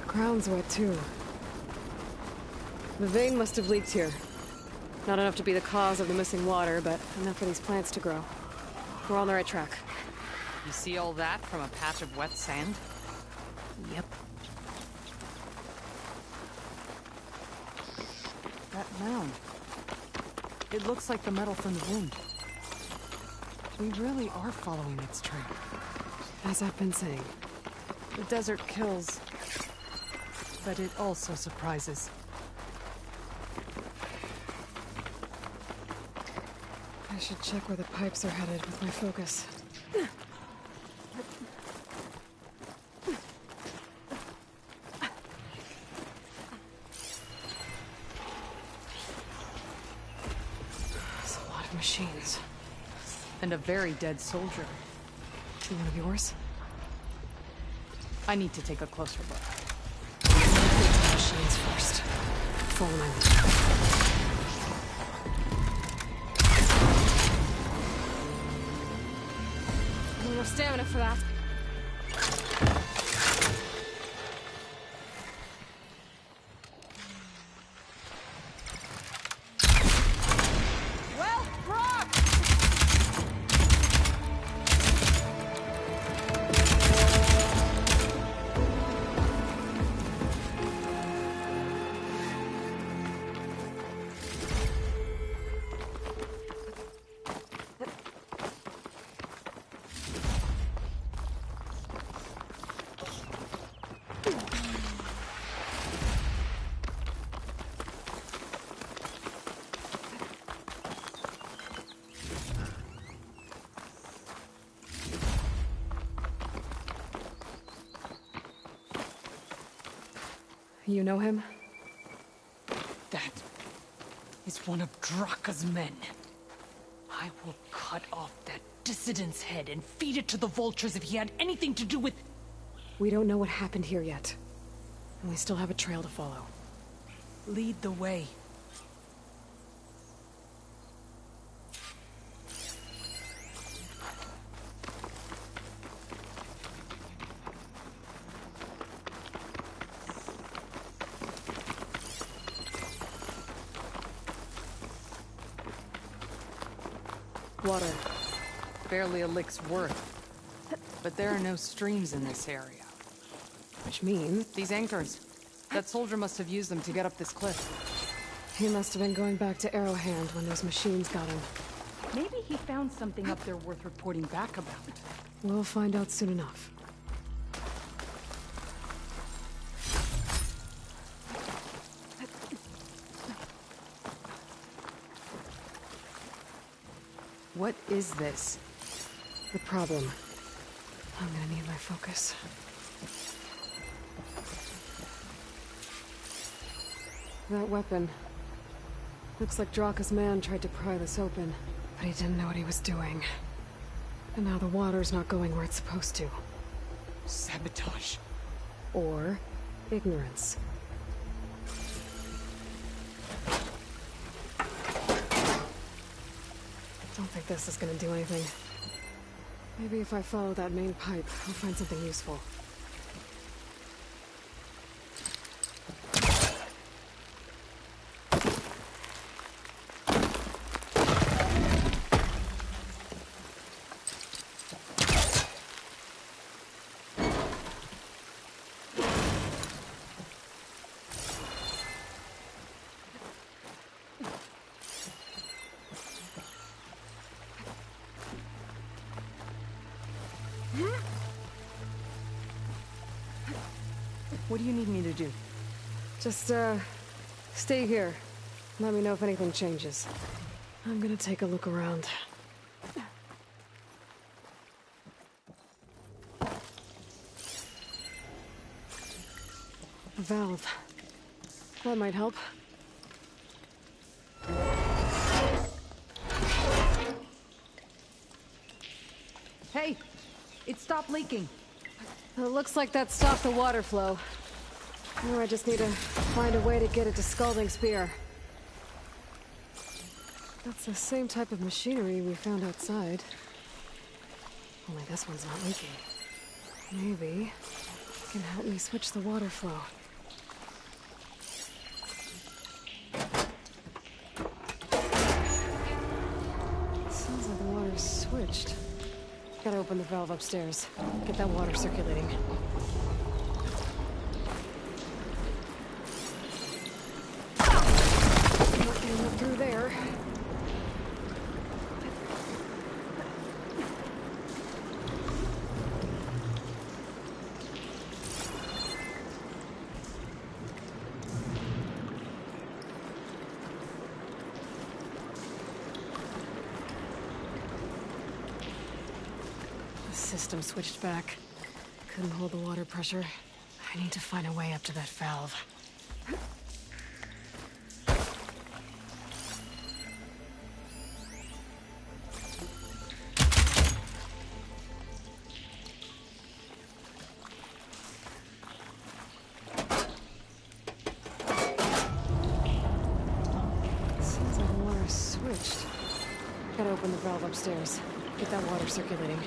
The ground's wet too. The vein must have leaked here. Not enough to be the cause of the missing water, but enough for these plants to grow. We're on the right track. You see all that from a patch of wet sand? Yep. That mound. It looks like the metal from the wound. We really are following its trail. As I've been saying. The desert kills, but it also surprises. I should check where the pipes are headed with my focus. There's a lot of machines. And a very dead soldier. One of yours? I need to take a closer look. Machines first. Follow my lead. No stamina for that. Well, Brock! You know him? That is one of Draka's men. I will cut off that dissident's head and feed it to the vultures if he had anything to do with... We don't know what happened here yet. And we still have a trail to follow. Lead the way. Water. Barely a lick's worth. But there are no streams in this area. Which means... These anchors. That soldier must have used them to get up this cliff. He must have been going back to Arrowhand when those machines got him. Maybe he found something up there worth reporting back about. We'll find out soon enough. What is this? The problem. I'm gonna need my focus. That weapon. Looks like Draka's man tried to pry this open, but he didn't know what he was doing. And now the water's not going where it's supposed to. Sabotage. Or ignorance. Don't think this is gonna do anything. Maybe if I follow that main pipe, I'll find something useful. What do you need me to do? Just, stay here. Let me know if anything changes. I'm gonna take a look around. A valve. That might help. Hey! It stopped leaking! It looks like that stopped the water flow. Now I just need to find a way to get it to Scalding Spear. That's the same type of machinery we found outside. Only this one's not leaking. Maybe it can help me switch the water flow. Sounds like the water's switched. Gotta open the valve upstairs. Get that water circulating. Not getting it through there. System switched back. Couldn't hold the water pressure. I need to find a way up to that valve. Seems like the water's switched. Gotta open the valve upstairs. Get that water circulating.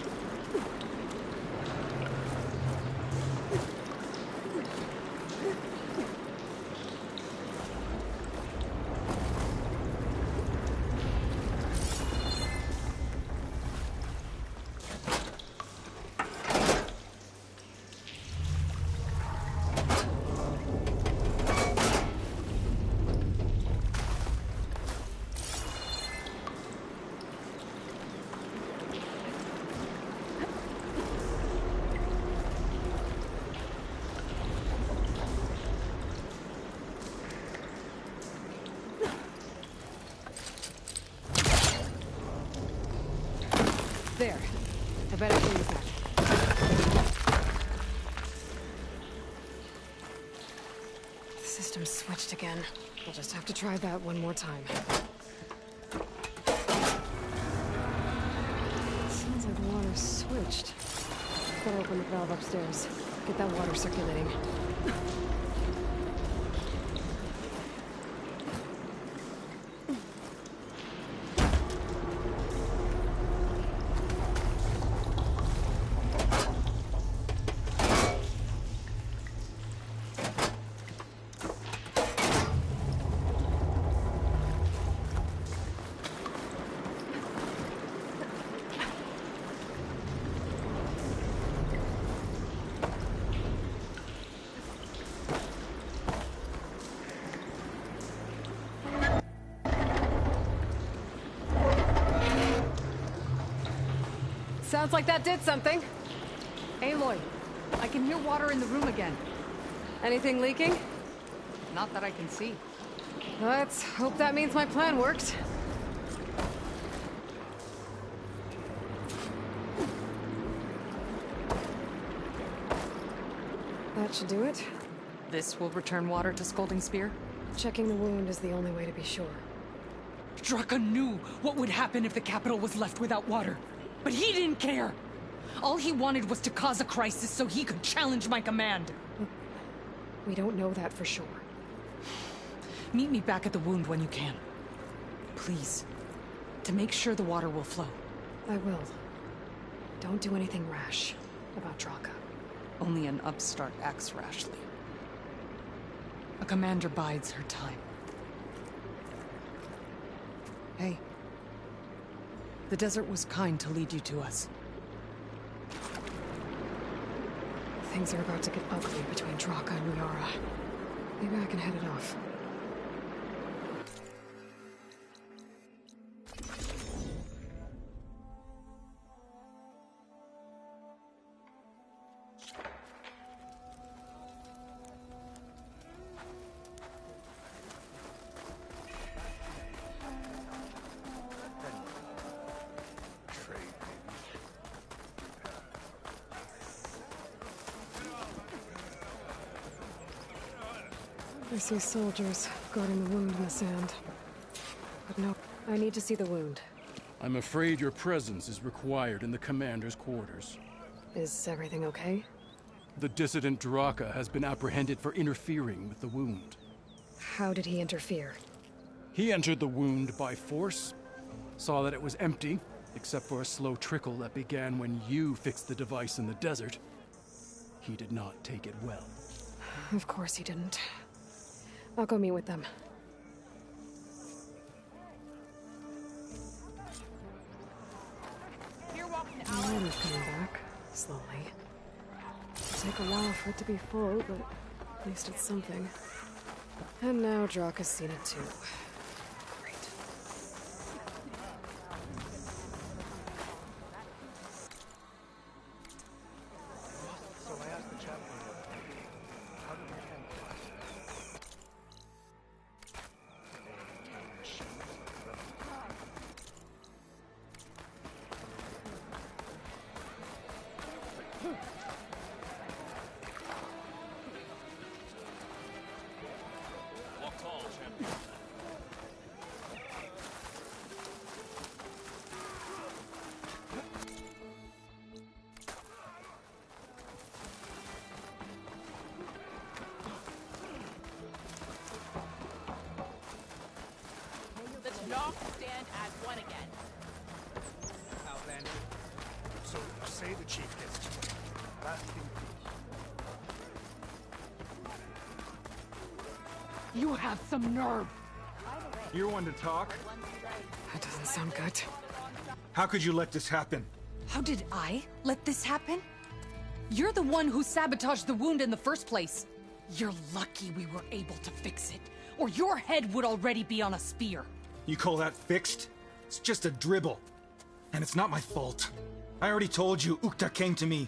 There. I bet I can use that. system switched again. I'll just have to try that one more time. Sounds like the water switched. Gotta open the valve upstairs. Get that water circulating. Sounds like that did something. Aloy, I can hear water in the room again. Anything leaking? Not that I can see. Let's hope that means my plan worked. That should do it. This will return water to Scolding Spear? Checking the wound is the only way to be sure. Draka knew what would happen if the capital was left without water. But he didn't care! All he wanted was to cause a crisis so he could challenge my command. We don't know that for sure. Meet me back at the wound when you can. Please. To make sure the water will flow. I will. Don't do anything rash about Draka. Only an upstart acts rashly. A commander bides her time. Hey. The desert was kind to lead you to us. Things are about to get ugly between Draka and Yara. Maybe I can head it off. I see soldiers guarding the wound in the sand. But no, I need to see the wound. I'm afraid your presence is required in the commander's quarters. Is everything okay? The dissident Draka has been apprehended for interfering with the wound. How did he interfere? He entered the wound by force, saw that it was empty, except for a slow trickle that began when you fixed the device in the desert. He did not take it well. Of course he didn't. I'll go meet with them. Water's coming back, slowly. It'll take a while for it to be full, but at least it's something. And now Draka's seen it too. Great. So I asked the chaplain, how did we handle it? Walk tall, champion. The Knock stand as one again. Outlander. So say the chief gets killed. Last thing. You have some nerve! You're one to talk. That doesn't sound good. How could you let this happen? How did I let this happen? You're the one who sabotaged the wound in the first place. You're lucky we were able to fix it, or your head would already be on a spear. You call that fixed? It's just a dribble. And it's not my fault. I already told you, Ukta came to me.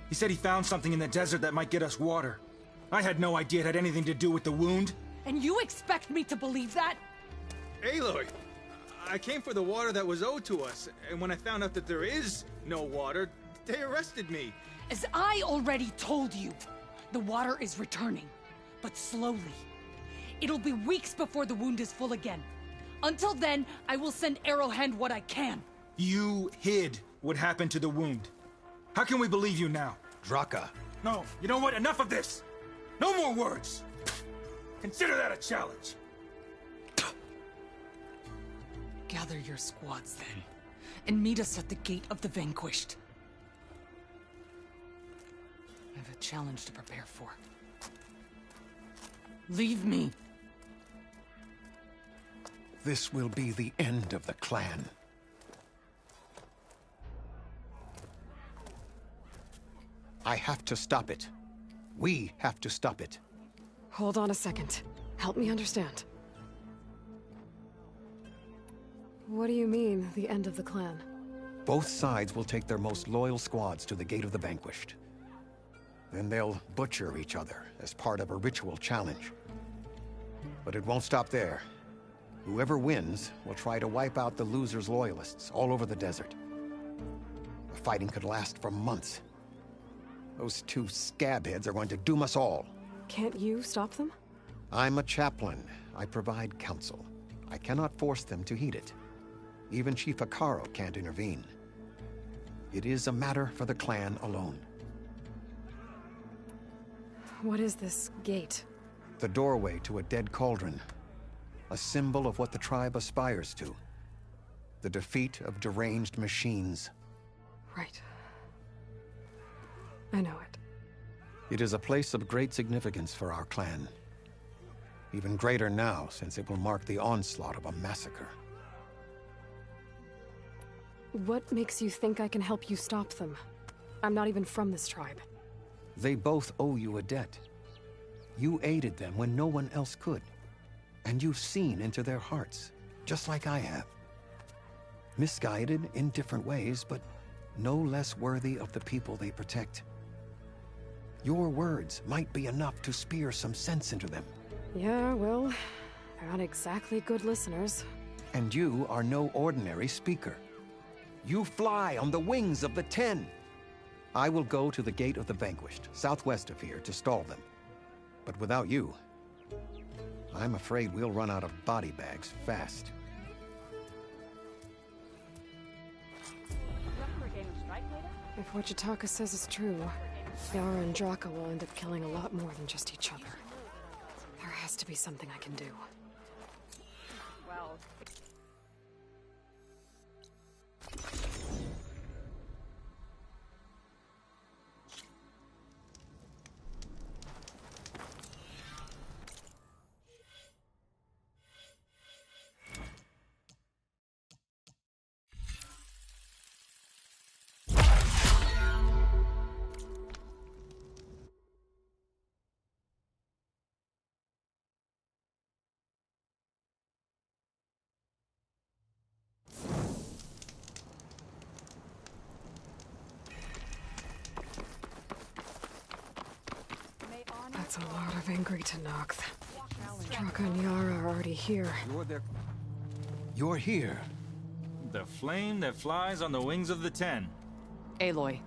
He said he found something in the desert that might get us water. I had no idea it had anything to do with the wound. And you expect me to believe that? Aloy, I came for the water that was owed to us, and when I found out that there is no water, they arrested me. As I already told you, the water is returning, but slowly. It'll be weeks before the wound is full again. Until then, I will send Arrowhand what I can. You hid what happened to the wound. How can we believe you now? Draka. No, you know what? Enough of this! No more words! Consider that a challenge! Gather your squads then, and meet us at the Gate of the Vanquished. I have a challenge to prepare for. Leave me. This will be the end of the clan. I have to stop it. We have to stop it. Hold on a second. Help me understand. What do you mean, the end of the clan? Both sides will take their most loyal squads to the Gate of the Vanquished. Then they'll butcher each other as part of a ritual challenge. But it won't stop there. Whoever wins will try to wipe out the loser's loyalists all over the desert. The fighting could last for months. Those two scabheads are going to doom us all. Can't you stop them? I'm a chaplain. I provide counsel. I cannot force them to heed it. Even Chief Akaro can't intervene. It is a matter for the clan alone. What is this gate? The doorway to a dead cauldron. A symbol of what the tribe aspires to. The defeat of deranged machines. Right. I know it. It is a place of great significance for our clan. Even greater now, since it will mark the onslaught of a massacre. What makes you think I can help you stop them? I'm not even from this tribe. They both owe you a debt. You aided them when no one else could. And you've seen into their hearts, just like I have. Misguided in different ways, but no less worthy of the people they protect. Your words might be enough to spear some sense into them. Yeah, well, they're not exactly good listeners. And you are no ordinary speaker. You fly on the wings of the Ten. I will go to the Gate of the Vanquished, southwest of here, to stall them. But without you, I'm afraid we'll run out of body bags fast. If what Jataka says is true, Yara and Draka will end up killing a lot more than just each other. There has to be something I can do. Well... That's a lot of angry Tenakth. Draka and Yara are already here. You're here. The flame that flies on the wings of the Ten. Aloy,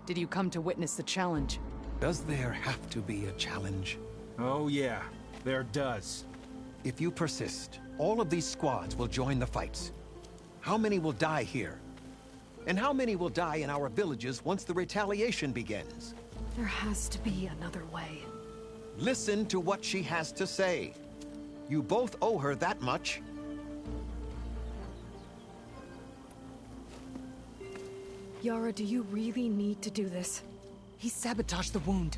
did you come to witness the challenge? Does there have to be a challenge? Oh yeah, there does. If you persist, all of these squads will join the fights. How many will die here? And how many will die in our villages once the retaliation begins? There has to be another way. Listen to what she has to say. You both owe her that much. Yara, do you really need to do this? He sabotaged the wound.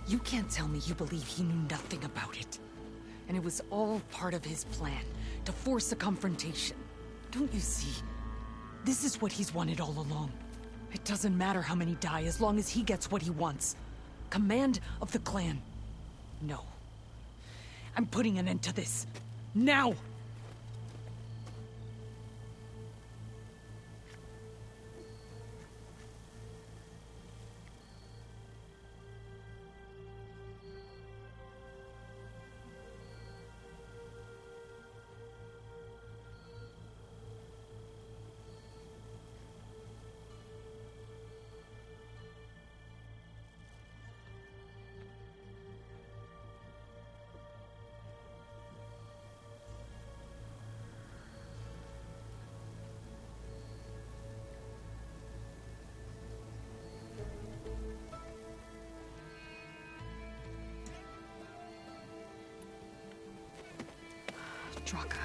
You can't tell me you believe he knew nothing about it. And it was all part of his plan, to force a confrontation. Don't you see? This is what he's wanted all along. It doesn't matter how many die as long as he gets what he wants. Command of the clan. No. I'm putting an end to this. Now! Draka.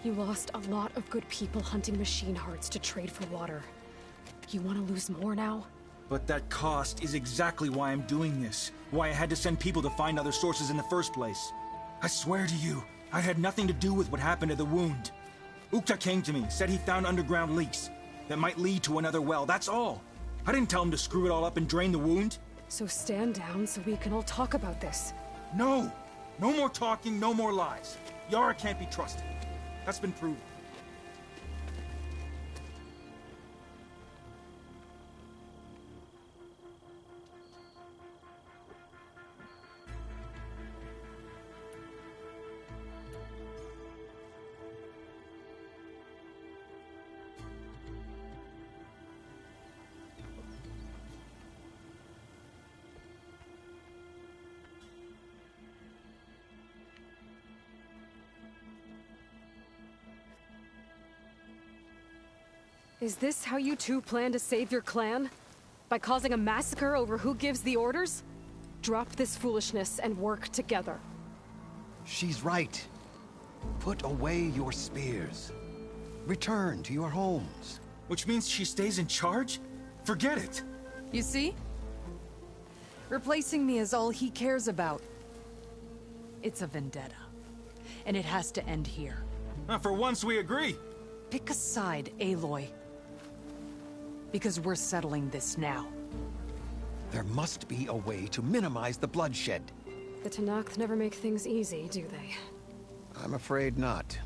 You lost a lot of good people hunting machine hearts to trade for water. You want to lose more now? But that cost is exactly why I'm doing this. Why I had to send people to find other sources in the first place. I swear to you, I had nothing to do with what happened to the wound. Ukta came to me, said he found underground leaks that might lead to another well, that's all. I didn't tell him to screw it all up and drain the wound. So stand down so we can all talk about this. No! No more talking, no more lies. Yara can't be trusted. That's been proven. Is this how you two plan to save your clan? By causing a massacre over who gives the orders? Drop this foolishness and work together. She's right. Put away your spears. Return to your homes. Which means she stays in charge? Forget it. You see? Replacing me is all he cares about. It's a vendetta. And it has to end here. For once we agree. Pick a side, Aloy. Because we're settling this now. There must be a way to minimize the bloodshed. The Tenakth never make things easy, do they? I'm afraid not.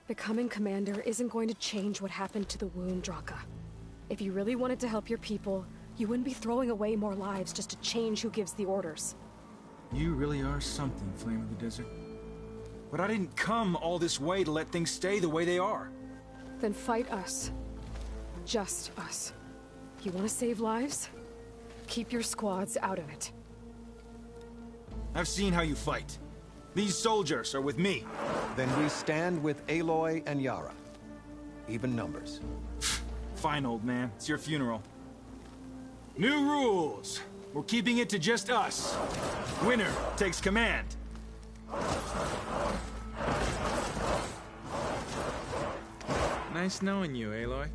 Becoming commander isn't going to change what happened to the wound, Draka. If you really wanted to help your people, you wouldn't be throwing away more lives just to change who gives the orders. You really are something, Flame of the Desert. But I didn't come all this way to let things stay the way they are. Then fight us. Just us. You want to save lives? Keep your squads out of it. I've seen how you fight. These soldiers are with me. Then we stand with Aloy and Yara. Even numbers. Fine, old man. It's your funeral. New rules. We're keeping it to just us. Winner takes command. Nice knowing you, Aloy.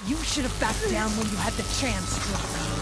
You should have backed down when you had the chance, Draka.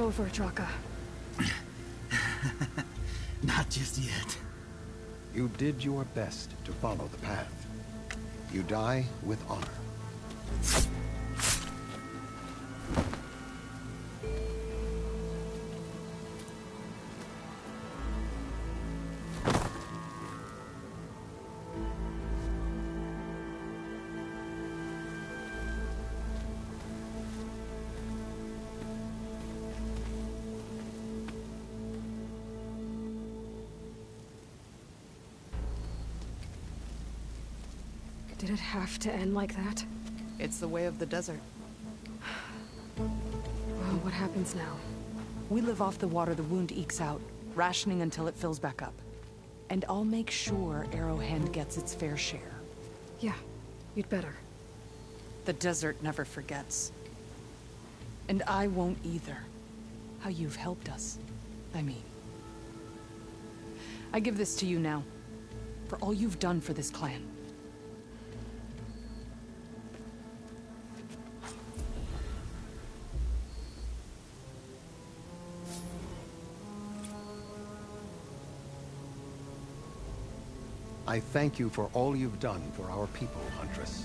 over, Draka. Not just yet. You did your best to follow the path. You die with honor. Did it have to end like that? It's the way of the desert. Well, what happens now? We live off the water the wound ekes out, rationing until it fills back up. And I'll make sure Arrowhand gets its fair share. Yeah, you'd better. The desert never forgets. And I won't either. How you've helped us, I mean. I give this to you now, for all you've done for this clan. I thank you for all you've done for our people, Huntress.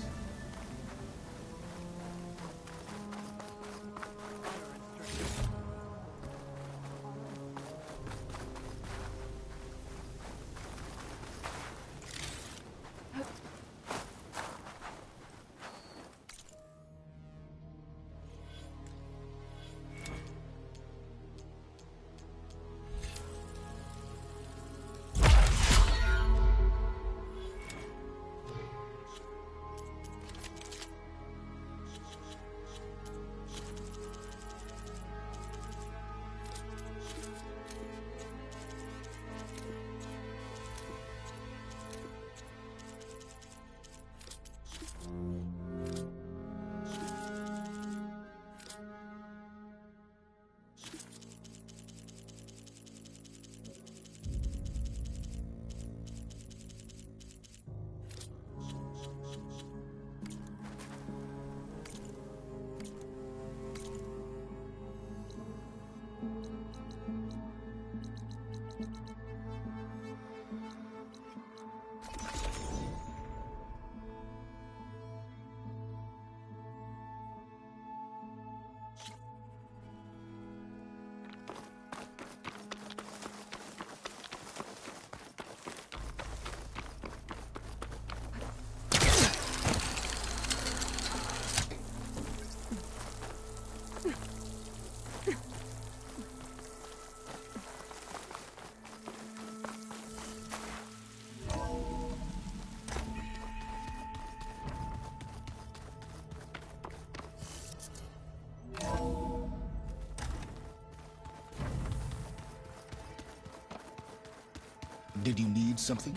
Did you need something?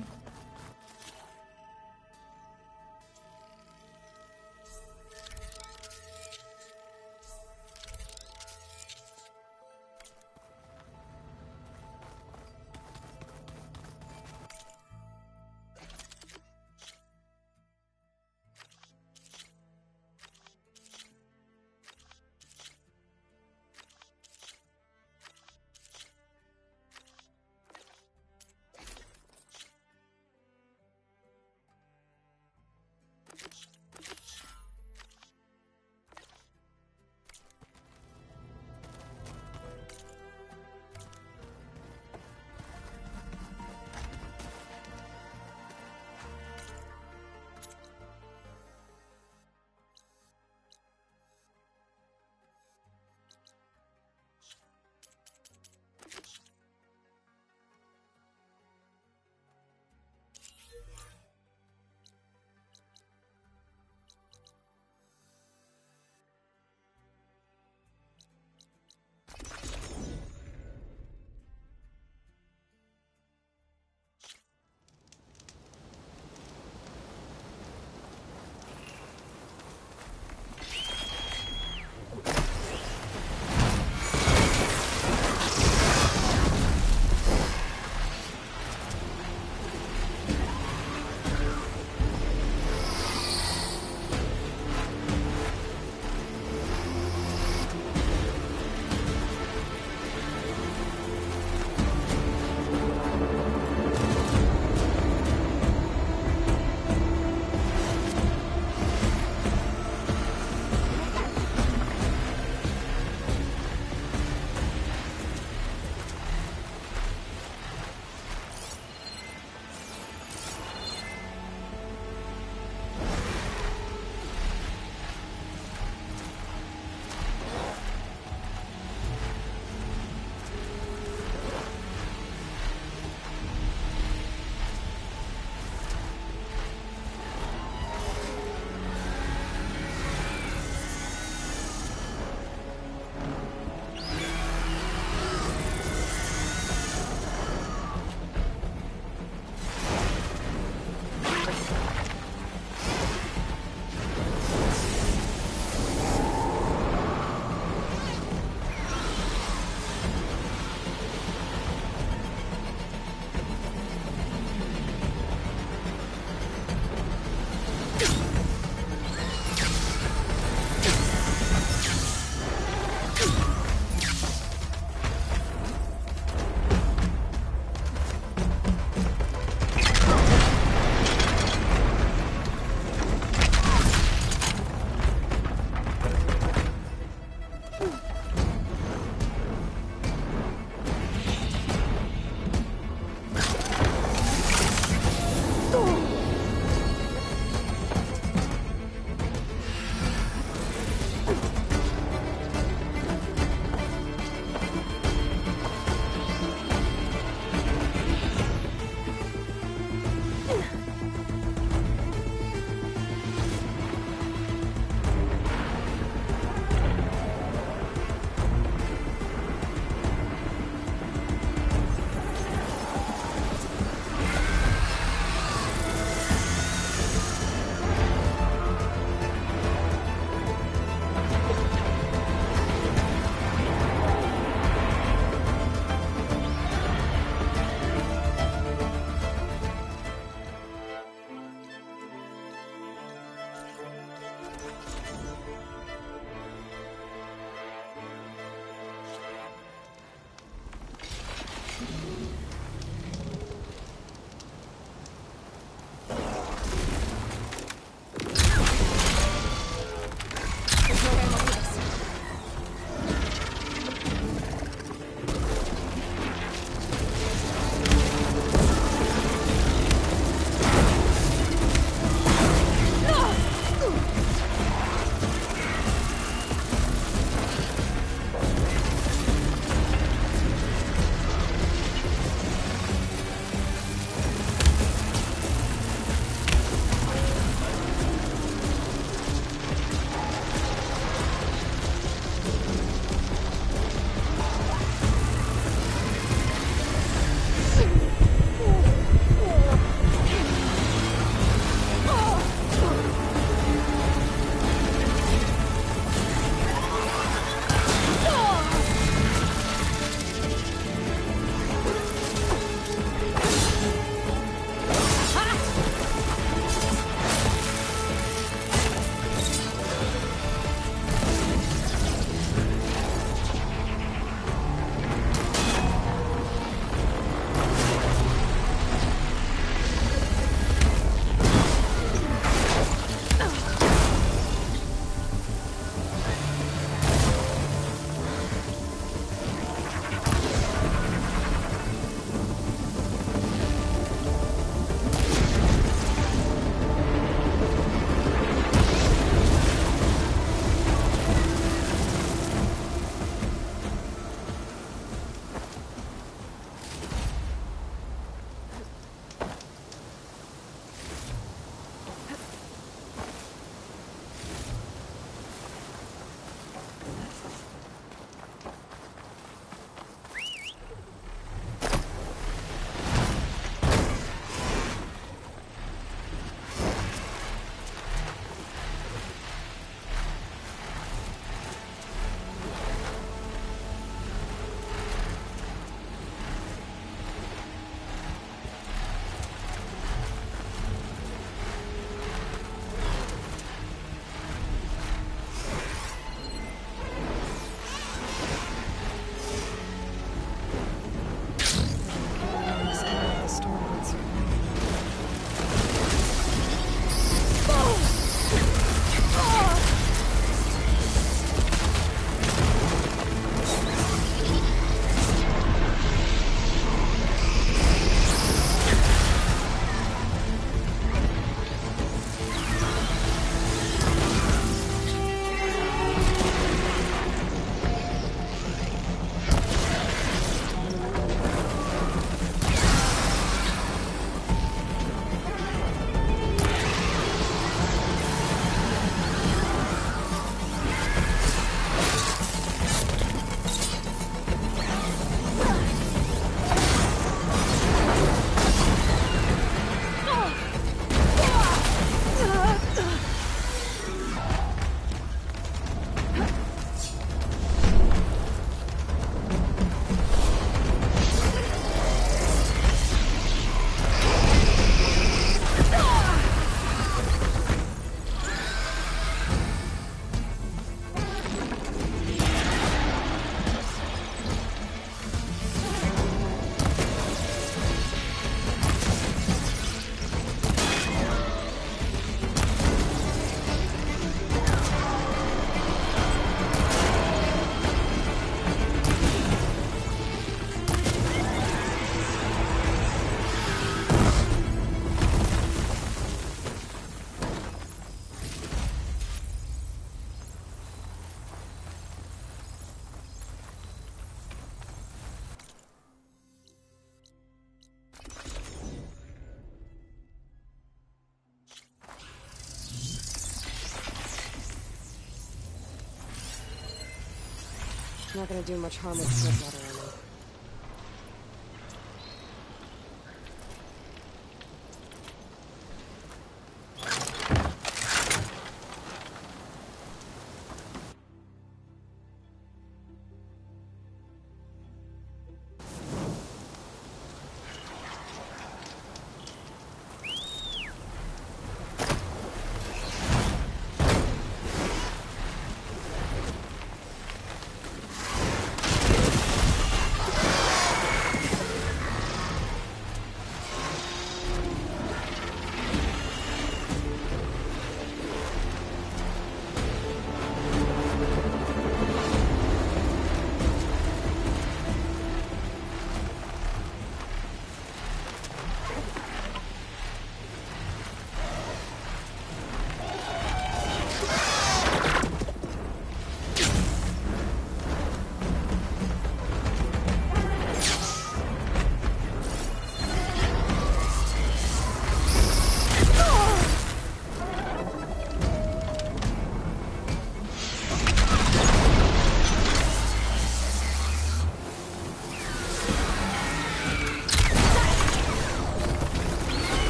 Not gonna do much harm with slipwater ammo.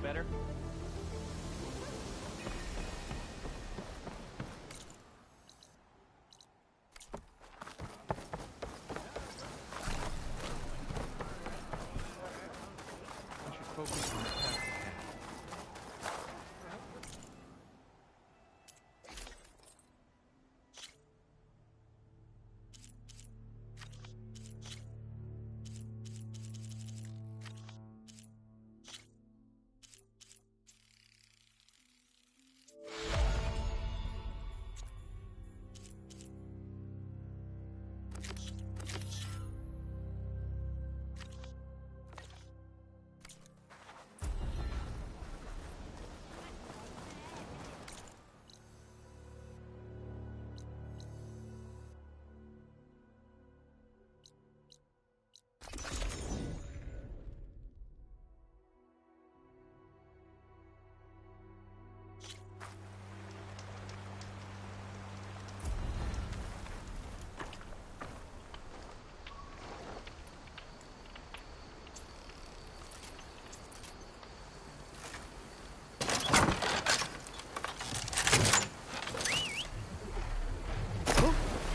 Better? I should focus on the task at hand.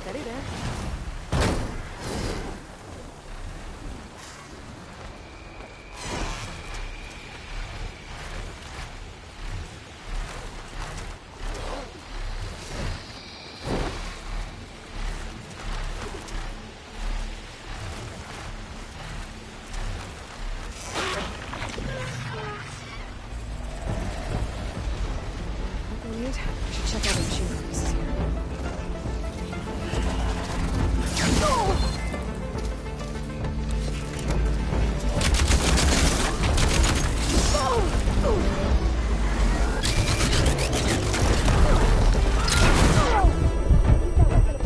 Steady there. I should check out the machine pieces here. Keep that weapon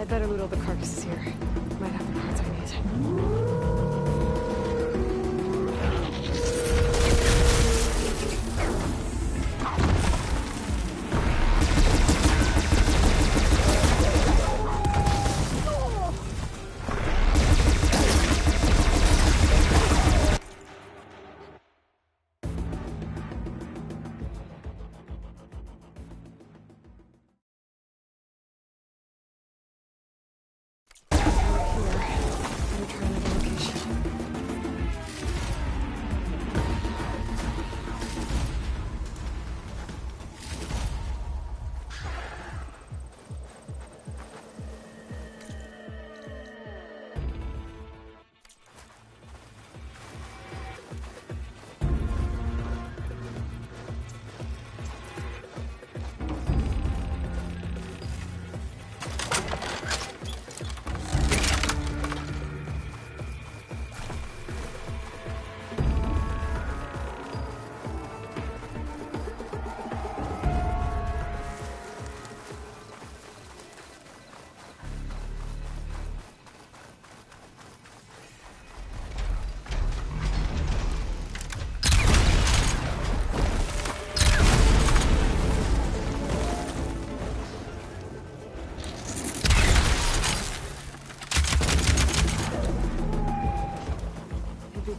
I'd better loot all the carcasses here. Might have the parts I need.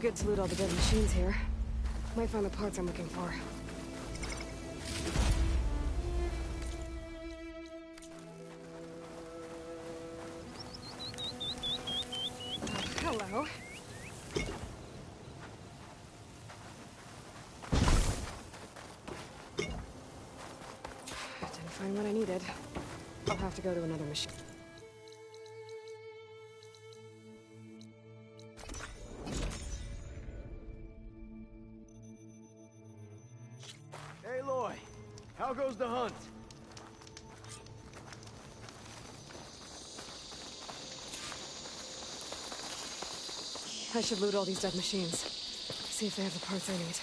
Good to loot all the dead machines here. Might find the parts I'm looking for. Oh, hello. Didn't find what I needed. I'll have to go to another machine. How goes the hunt? I should loot all these dead machines. See if they have the parts I need.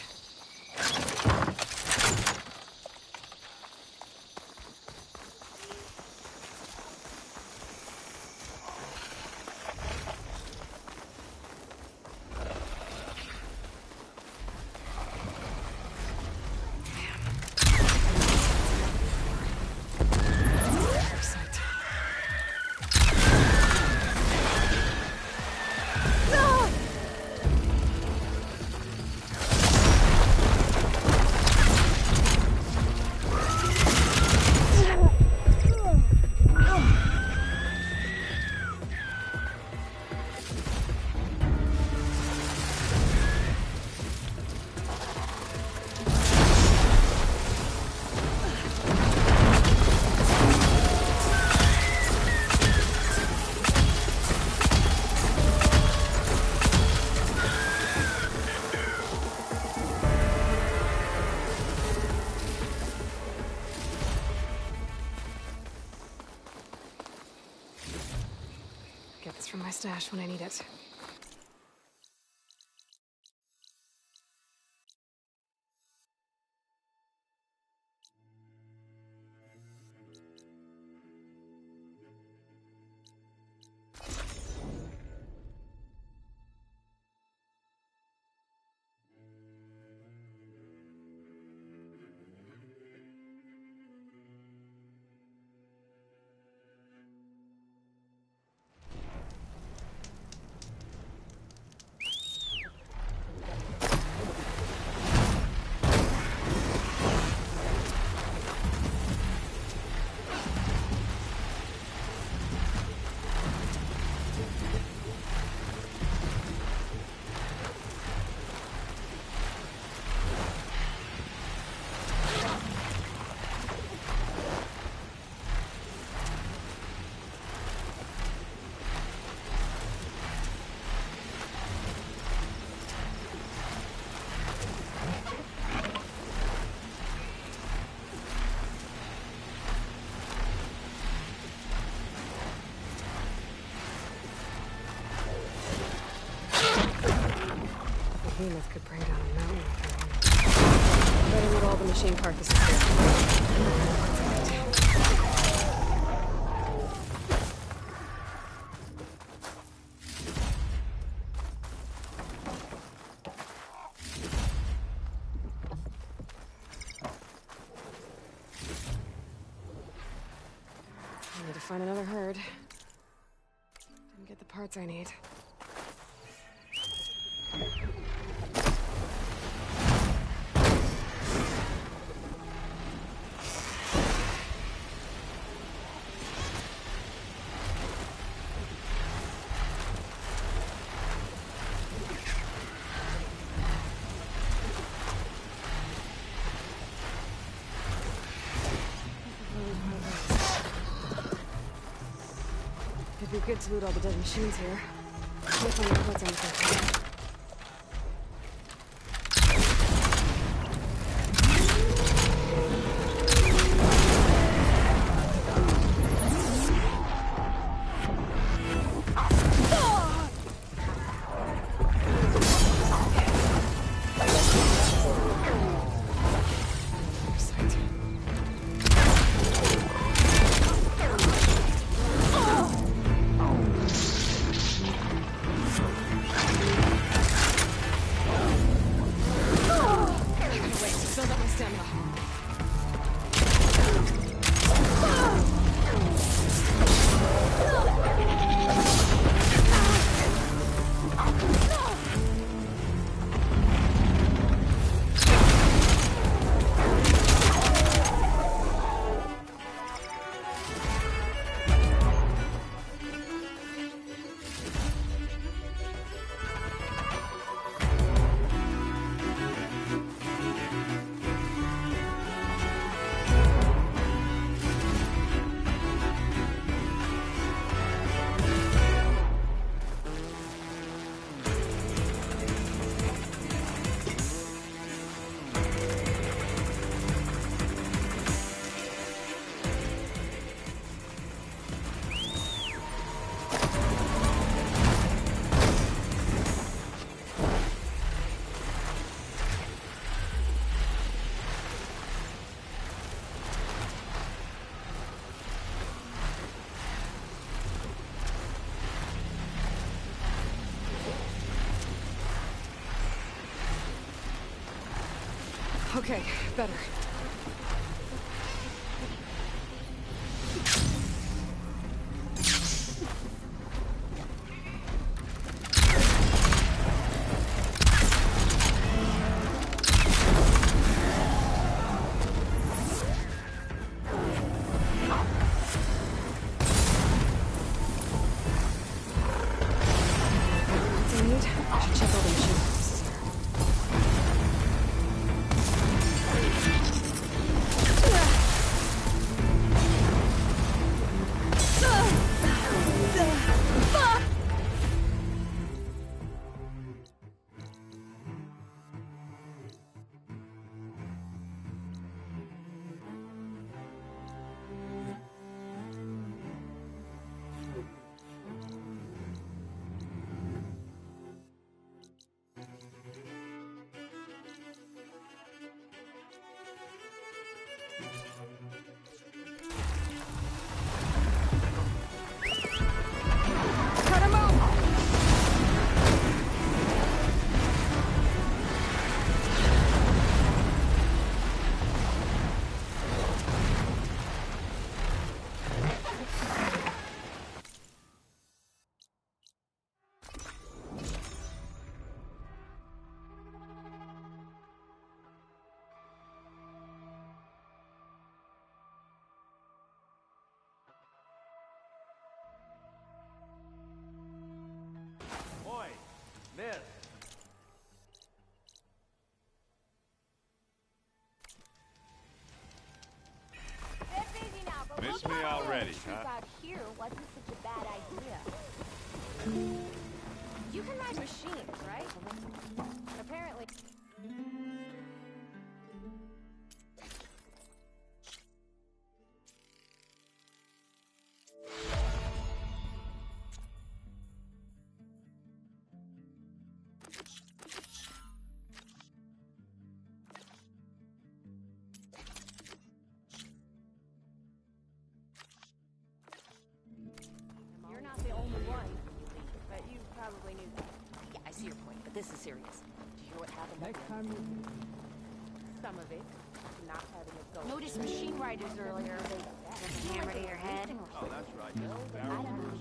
Get this from my stash when I need it. Behemoth could bring down a mountain if I wanted. Better loot all the machine carcasses here. I need to find another herd. And get the parts I need. It'd be good to loot all the dead machines here. Can't find the parts on the first. Okay, better. Miss! Miss me already, huh? Out here wasn't such a bad idea. You can ride machines, right? Apparently. You're not the only one, but you probably knew that. Yeah, I see your point, but this is serious. Do you hear what happened? Next time Some of it. Noticed machine riders earlier. Hammer to your head. Oh, that's right.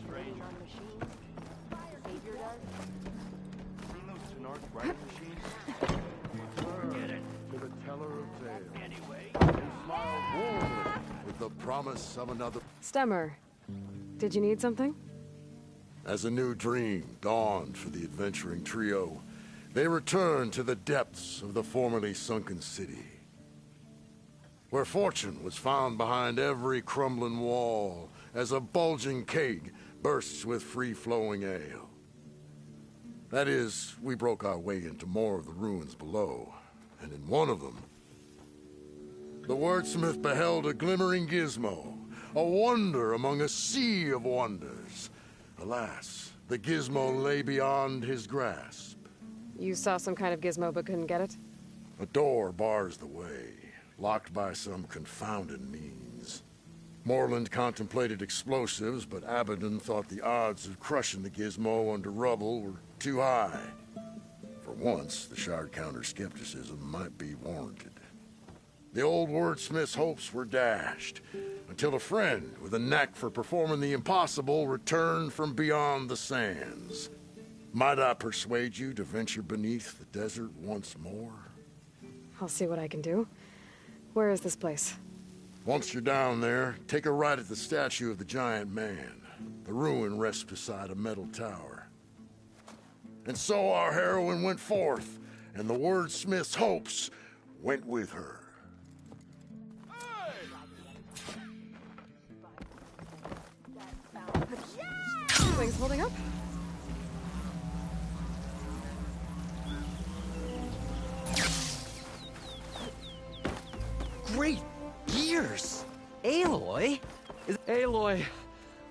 Stranger. Savior does. Seen those Tenarch riding machines? To the teller of tales. Anyway, he smiled warmly with the promise of another. Stemmer, did you need something? As a new dream dawned for the adventuring trio, they returned to the depths of the formerly sunken city, where fortune was found behind every crumbling wall as a bulging keg bursts with free-flowing ale. That is, we broke our way into more of the ruins below, and in one of them, the wordsmith beheld a glimmering gizmo, a wonder among a sea of wonders. Alas, the gizmo lay beyond his grasp. You saw some kind of gizmo but couldn't get it? A door bars the way, locked by some confounded means. Moreland contemplated explosives, but Abaddon thought the odds of crushing the gizmo under rubble were too high. For once, the Shard counter's skepticism might be warranted. The old wordsmith's hopes were dashed, until a friend with a knack for performing the impossible returned from beyond the sands. Might I persuade you to venture beneath the desert once more? I'll see what I can do. Where is this place? Once you're down there, take a right at the statue of the giant man. The ruin rests beside a metal tower. And so our heroine went forth, and the wordsmith's hopes went with her. Things holding up? Great gears! Aloy? Aloy!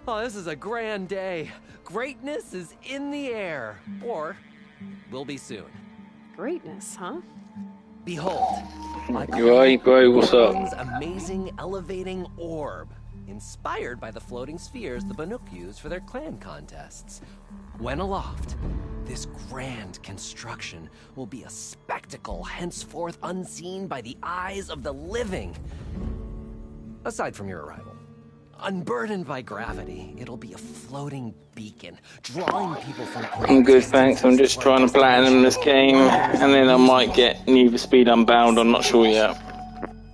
Oh, this is a grand day. Greatness is in the air. Or, will be soon. Greatness, huh? Behold. Hey, bro, what's up? Amazing elevating orb. Inspired by the floating spheres the Banuk use for their clan contests. When aloft, this grand construction will be a spectacle henceforth unseen by the eyes of the living. Aside from your arrival. Unburdened by gravity, it'll be a floating beacon, drawing people from... I'm good, thanks. I'm just trying to platinum this game, and then I might get Need for Speed Unbound, I'm not sure yet.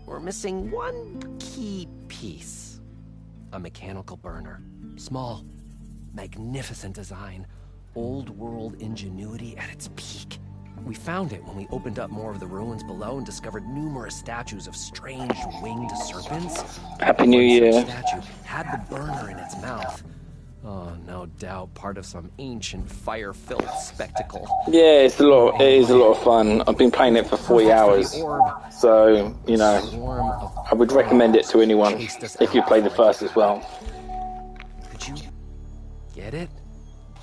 We're missing one key piece. A mechanical burner. Small, magnificent design. Old world ingenuity at its peak. We found it when we opened up more of the ruins below and discovered numerous statues of strange winged serpents. Happy New Year. One statue had the burner in its mouth. Oh, no doubt part of some ancient fire-filled spectacle. Yeah, it is a lot of fun. I've been playing it for 40 hours. So, you know, I would recommend it to anyone if you play the first as well. Could you get it?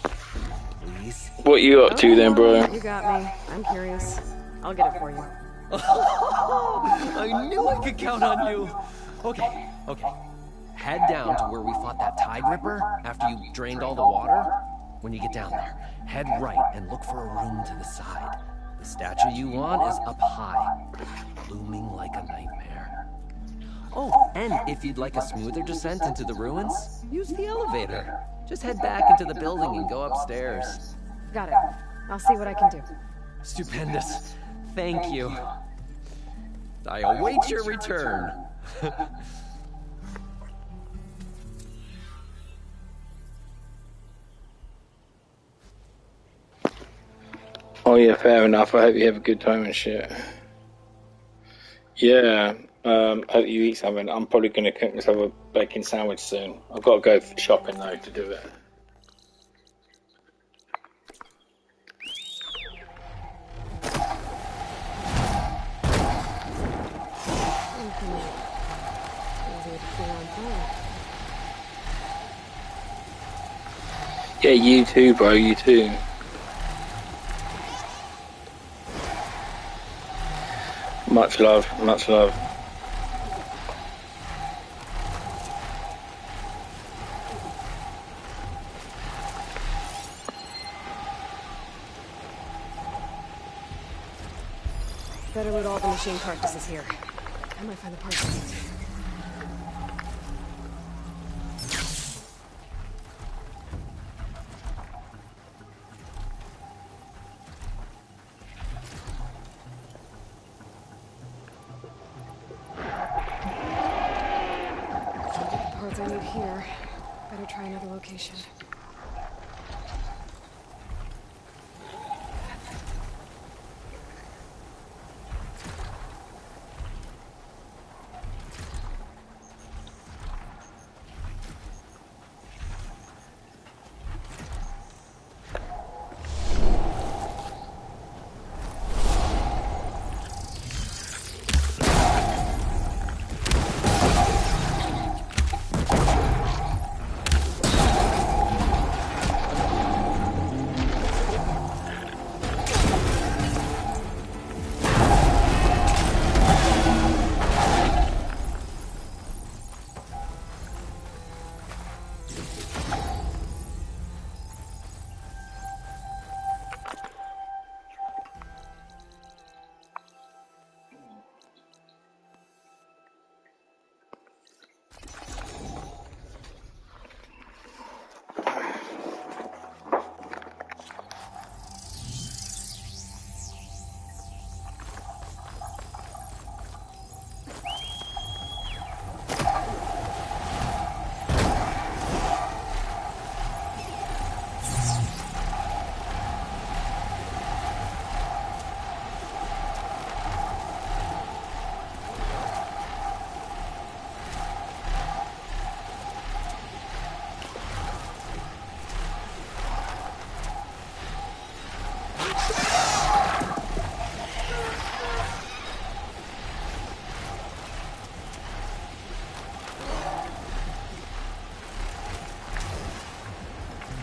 Please? What are you up to then, bro? You got me. I'm curious. I'll get it for you. I knew I could count on you. Okay. Head down to where we fought that Tide Ripper after you drained all the water. When you get down there, head right and look for a room to the side. The statue you want is up high, looming like a nightmare. Oh, and if you'd like a smoother descent into the ruins, use the elevator. Just head back into the building and go upstairs. Got it. I'll see what I can do. Stupendous. Thank you. I await your return. Oh yeah, fair enough. I hope you have a good time and shit. Yeah, hope you eat something. I'm probably going to cook myself a bacon sandwich soon. I've got to go shopping though to do it. Yeah, you too, bro, you too. Much love, much love. Better loot all the machine carcasses here. I might find the parts I need. I'll get the parts I need here. Better try another location.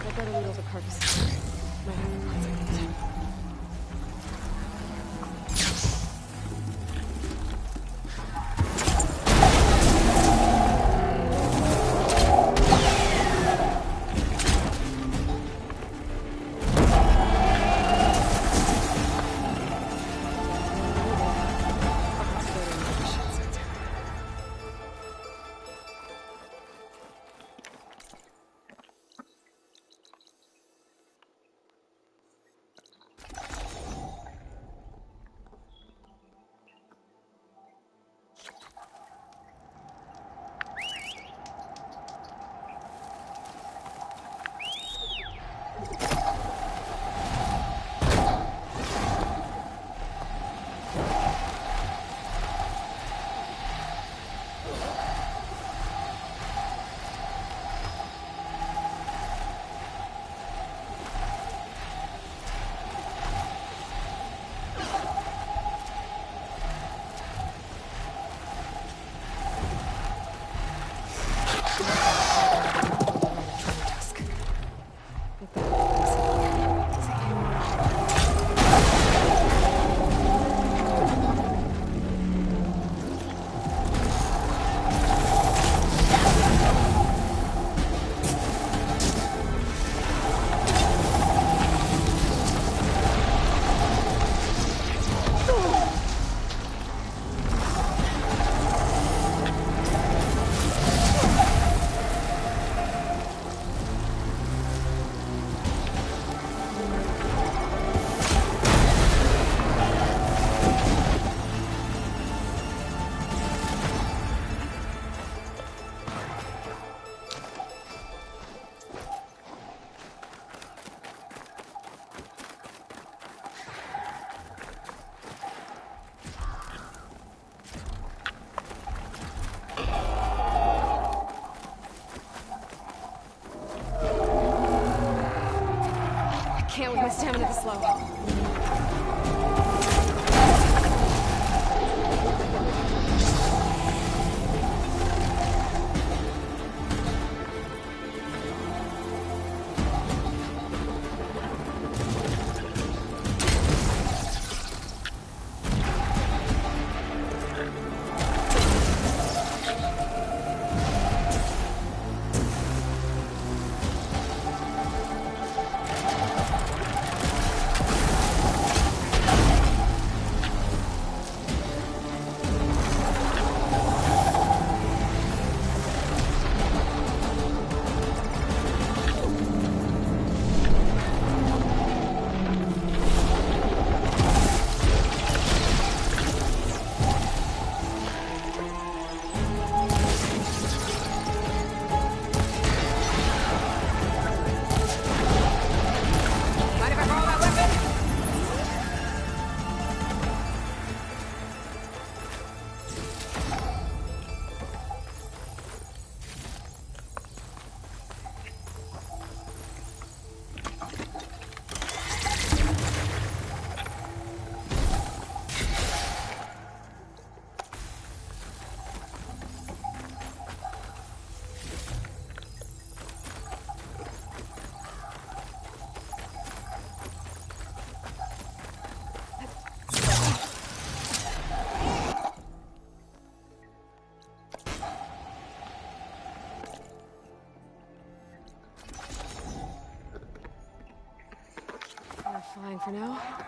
I better loot all the carcasses. Might have the parts I need. Can't with my stamina this low. Flying for now?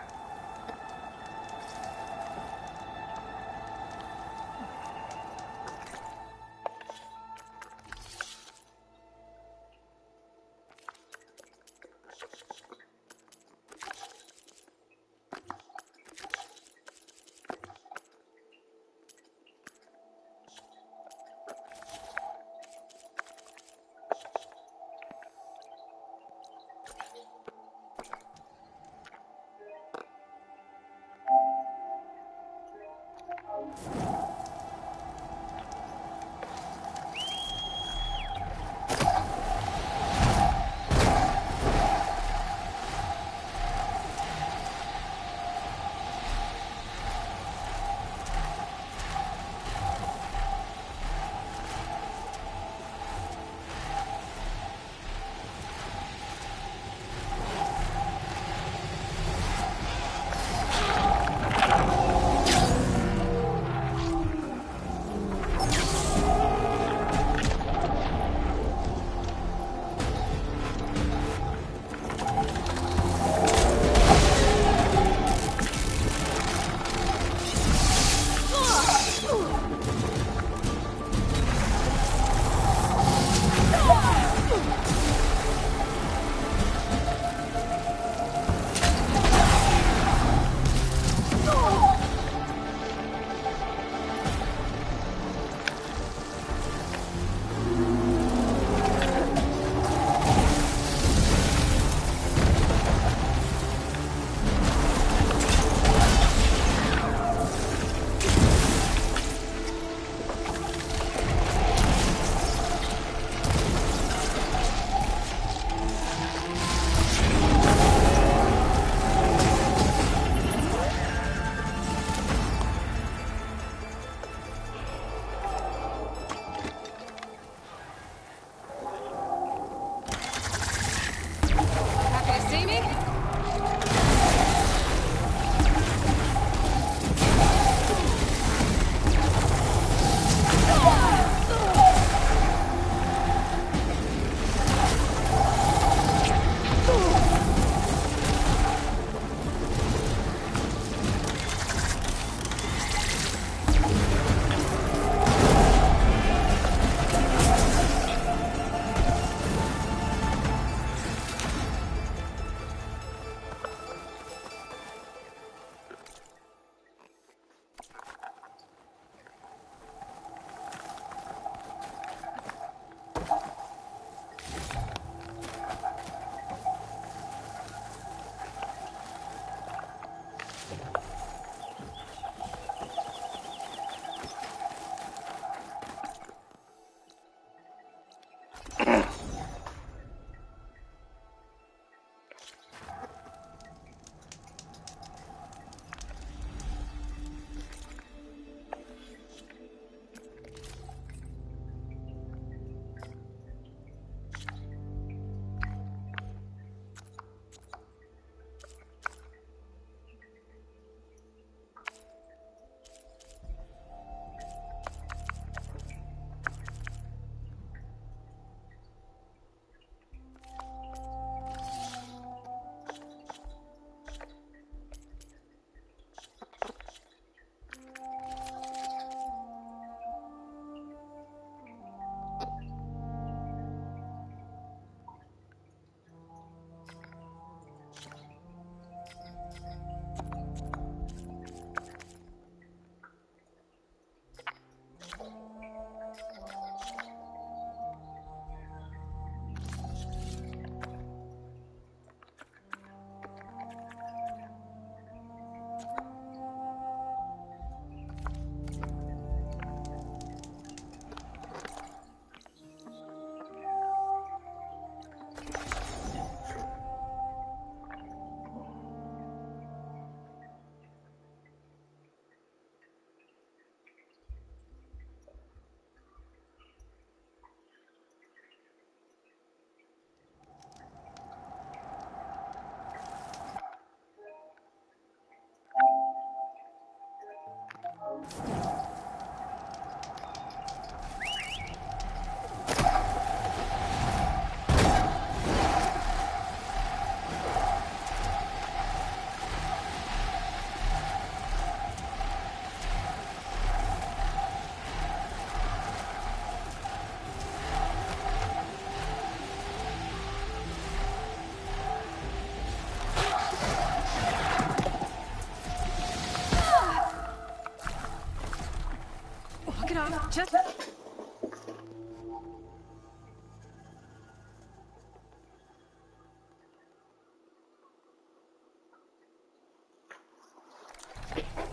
Just...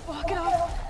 Walk it off.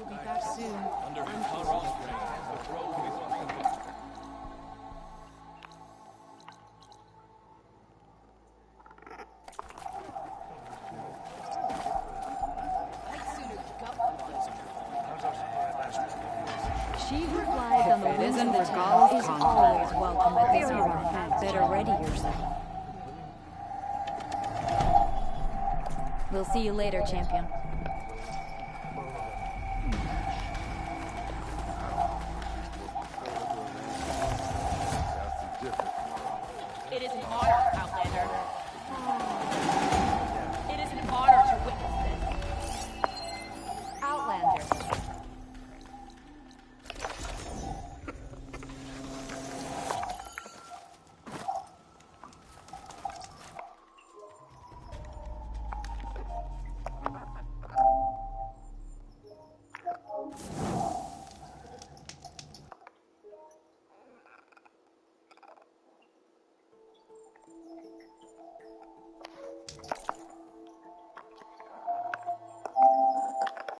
We'll be back soon. Under Hzdfb, the grove is breathing. She who flies on the wings of the tower is always welcome at this harbor. Better ready yourself. We'll see you later, champion. It is an honor